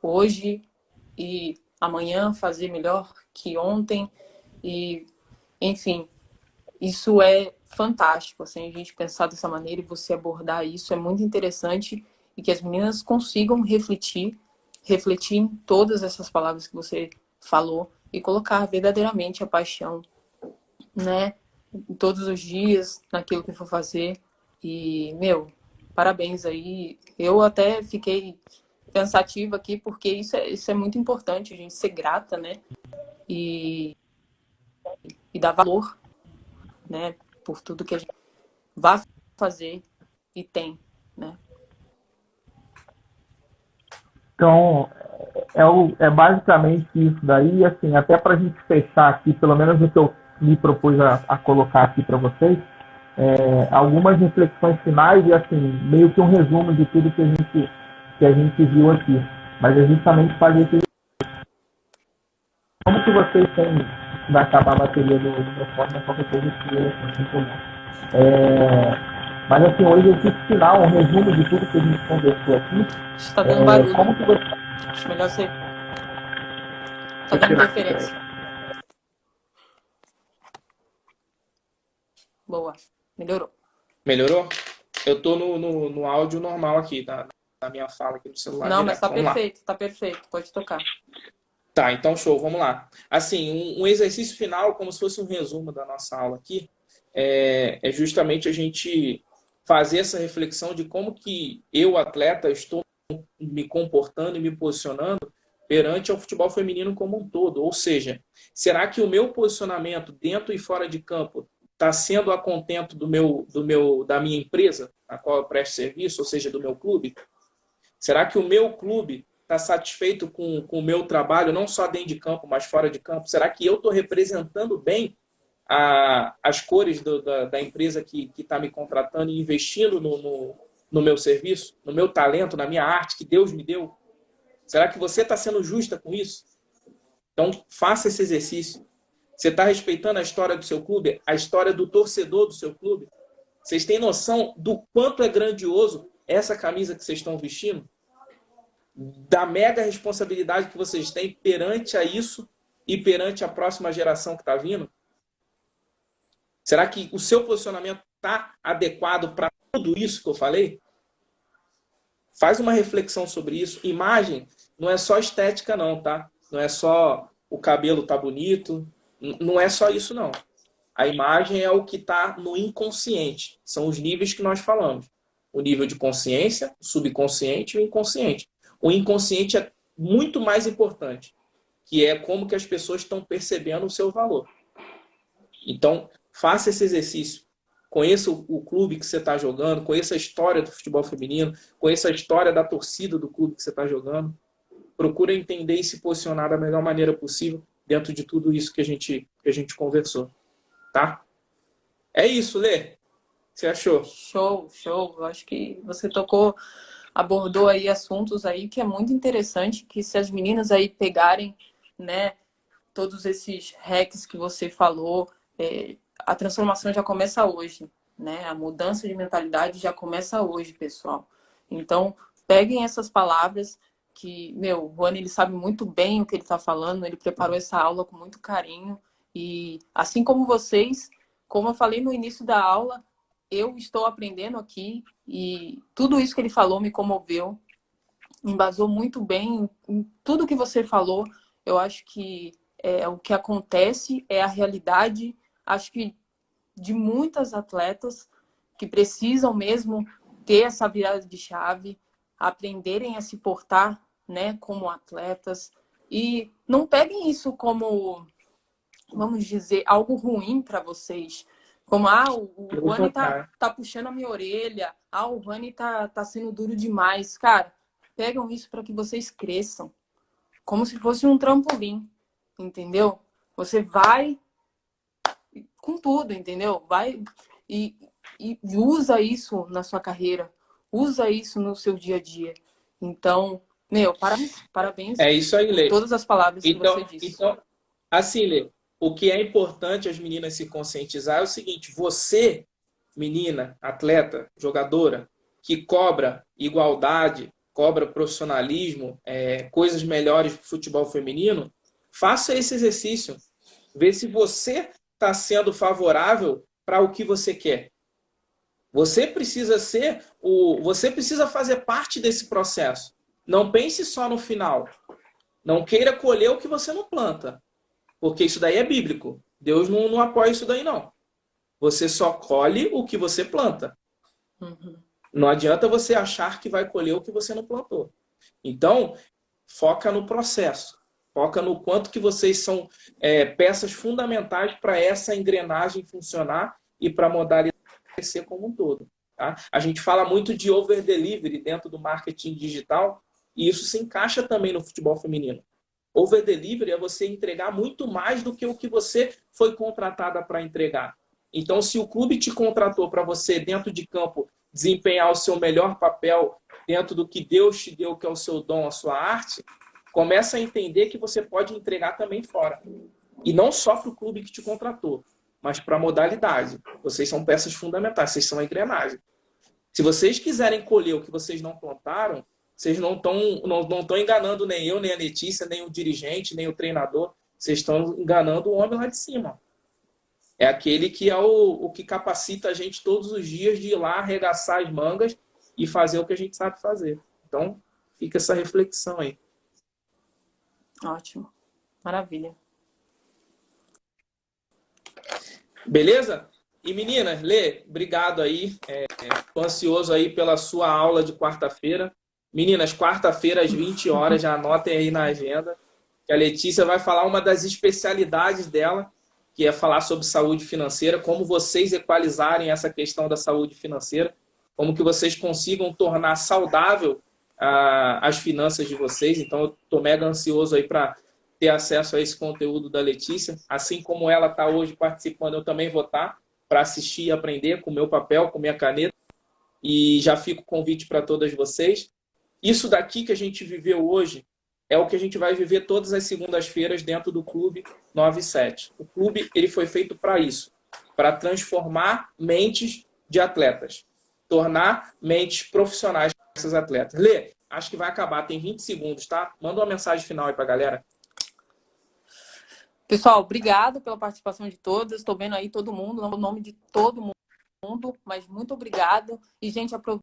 hoje e amanhã fazer melhor que ontem. E, enfim, isso é fantástico, assim, a gente pensar dessa maneira e você abordar isso é muito interessante e que as meninas consigam refletir em todas essas palavras que você falou e colocar verdadeiramente a paixão, né, todos os dias naquilo que for fazer. E, parabéns aí. Eu até fiquei pensativa aqui porque isso é muito importante, a gente ser grata, né, e dar valor, né, por tudo que a gente vai fazer e tem, né. Então, é basicamente isso daí, assim, até para a gente fechar aqui, pelo menos o que eu me propus a colocar aqui para vocês, algumas reflexões finais e, assim, meio que um resumo de tudo que a gente viu aqui. Mas é justamente fazer esse... Como que vocês têm... Vai acabar a bateria do microfone, mas qualquer coisa que mas, assim, o exercício final, um resumo de tudo que a gente conversou aqui. Está dando barulho. Como que você... Acho melhor você... Está dando interferência. Boa. Melhorou. Melhorou? Eu tô no áudio normal aqui, da minha fala aqui no celular. Não, direto. mas tá Vamos lá. perfeito, tá perfeito. Pode tocar. Tá, então show, vamos lá. Assim, um exercício final, como se fosse um resumo da nossa aula aqui, é justamente a gente fazer essa reflexão de como que eu, atleta, estou me comportando e me posicionando perante ao futebol feminino como um todo. Ou seja, será que o meu posicionamento dentro e fora de campo está sendo a contento da minha empresa, a qual eu presto serviço, ou seja, do meu clube? Será que o meu clube está satisfeito com o meu trabalho, não só dentro de campo, mas fora de campo? Será que eu estou representando bem as cores da empresa que está me contratando e investindo no meu serviço, no meu talento, na minha arte que Deus me deu? Será que você está sendo justa com isso? Então, faça esse exercício. Você está respeitando a história do seu clube, a história do torcedor do seu clube? Vocês têm noção do quanto é grandioso essa camisa que vocês estão vestindo? Da mega responsabilidade que vocês têm perante a isso e perante a próxima geração que está vindo? Será que o seu posicionamento está adequado para tudo isso que eu falei? Faz uma reflexão sobre isso. Imagem não é só estética não, tá? Não é só o cabelo tá bonito, não é só isso não. A imagem é o que está no inconsciente. São os níveis que nós falamos. O nível de consciência, o subconsciente e o inconsciente. O inconsciente é muito mais importante, que é como que as pessoas estão percebendo o seu valor. Então, faça esse exercício. Conheça o clube que você está jogando, conheça a história do futebol feminino, conheça a história da torcida do clube que você está jogando. Procura entender e se posicionar da melhor maneira possível dentro de tudo isso que a gente conversou. Tá? É isso, Lê. O que você achou? Show, show. Eu acho que você abordou aí assuntos aí que é muito interessante, que se as meninas aí pegarem, né, todos esses hacks que você falou, a transformação já começa hoje, né? A mudança de mentalidade já começa hoje, pessoal. Então, peguem essas palavras que, o Rony, ele sabe muito bem o que ele está falando, ele preparou essa aula com muito carinho e, assim como vocês, como eu falei no início da aula, eu estou aprendendo aqui e tudo isso que ele falou me comoveu, embasou muito bem em tudo que você falou. Eu acho que o que acontece é a realidade, acho que de muitas atletas que precisam mesmo ter essa virada de chave, aprenderem a se portar, né, como atletas e não peguem isso como, vamos dizer, algo ruim para vocês. Como, o Rani tá puxando a minha orelha, o Rani tá sendo duro demais. Cara, pegam isso para que vocês cresçam. Como se fosse um trampolim, entendeu? Você vai com tudo, entendeu? Vai e usa isso na sua carreira. Usa isso no seu dia a dia. Então, parabéns É isso aí, por Lê. todas as palavras que você disse. Então, assim, Lê, o que é importante as meninas se conscientizar é o seguinte: você, menina, atleta, jogadora, que cobra igualdade, cobra profissionalismo, coisas melhores para o futebol feminino, faça esse exercício. Vê se você está sendo favorável para o que você quer. Você precisa você precisa fazer parte desse processo. Não pense só no final. Não queira colher o que você não planta. Porque isso daí é bíblico. Deus não apoia isso daí, não. Você só colhe o que você planta. Uhum. Não adianta você achar que vai colher o que você não plantou. Então, foca no processo. Foca no quanto que vocês são peças fundamentais para essa engrenagem funcionar e para a modalidade crescer como um todo. Tá? A gente fala muito de over-delivery dentro do marketing digital e isso se encaixa também no futebol feminino. Over-delivery é você entregar muito mais do que o que você foi contratada para entregar. Então, se o clube te contratou para você, dentro de campo, desempenhar o seu melhor papel dentro do que Deus te deu, que é o seu dom, a sua arte, começa a entender que você pode entregar também fora. E não só para o clube que te contratou, mas para a modalidade. Vocês são peças fundamentais, vocês são a engrenagem. Se vocês quiserem colher o que vocês não plantaram, vocês não estão enganando nem eu, nem a Letícia, nem o dirigente, nem o treinador. Vocês estão enganando o homem lá de cima. É aquele que é o que capacita a gente todos os dias de ir lá, arregaçar as mangas e fazer o que a gente sabe fazer. Então, fica essa reflexão aí. Ótimo. Maravilha. Beleza? E meninas, Lê, obrigado aí. Tô ansioso aí pela sua aula de quarta-feira. Meninas, quarta-feira às 20 horas, já anotem aí na agenda, que a Letícia vai falar uma das especialidades dela, que é falar sobre saúde financeira, como vocês equalizarem essa questão da saúde financeira, como que vocês consigam tornar saudável as finanças de vocês. Então, eu estou mega ansioso aí para ter acesso a esse conteúdo da Letícia. Assim como ela está hoje participando, eu também vou estar para assistir e aprender com o meu papel, com minha caneta. E já fica o convite para todas vocês. Isso daqui que a gente viveu hoje é o que a gente vai viver todas as segundas-feiras dentro do Clube 97. O clube ele foi feito para isso, para transformar mentes de atletas, tornar mentes profissionais desses atletas. Lê, acho que vai acabar, tem 20 segundos, tá? Manda uma mensagem final aí para a galera. Pessoal, obrigado pela participação de todas. Estou vendo aí todo mundo, no nome de todo mundo. mundo, mas muito obrigado. E, gente, aproveite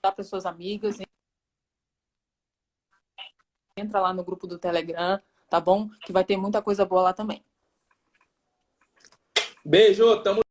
para suas amigas. Entra lá no grupo do Telegram, tá bom? Que vai ter muita coisa boa lá também. Beijo, tamo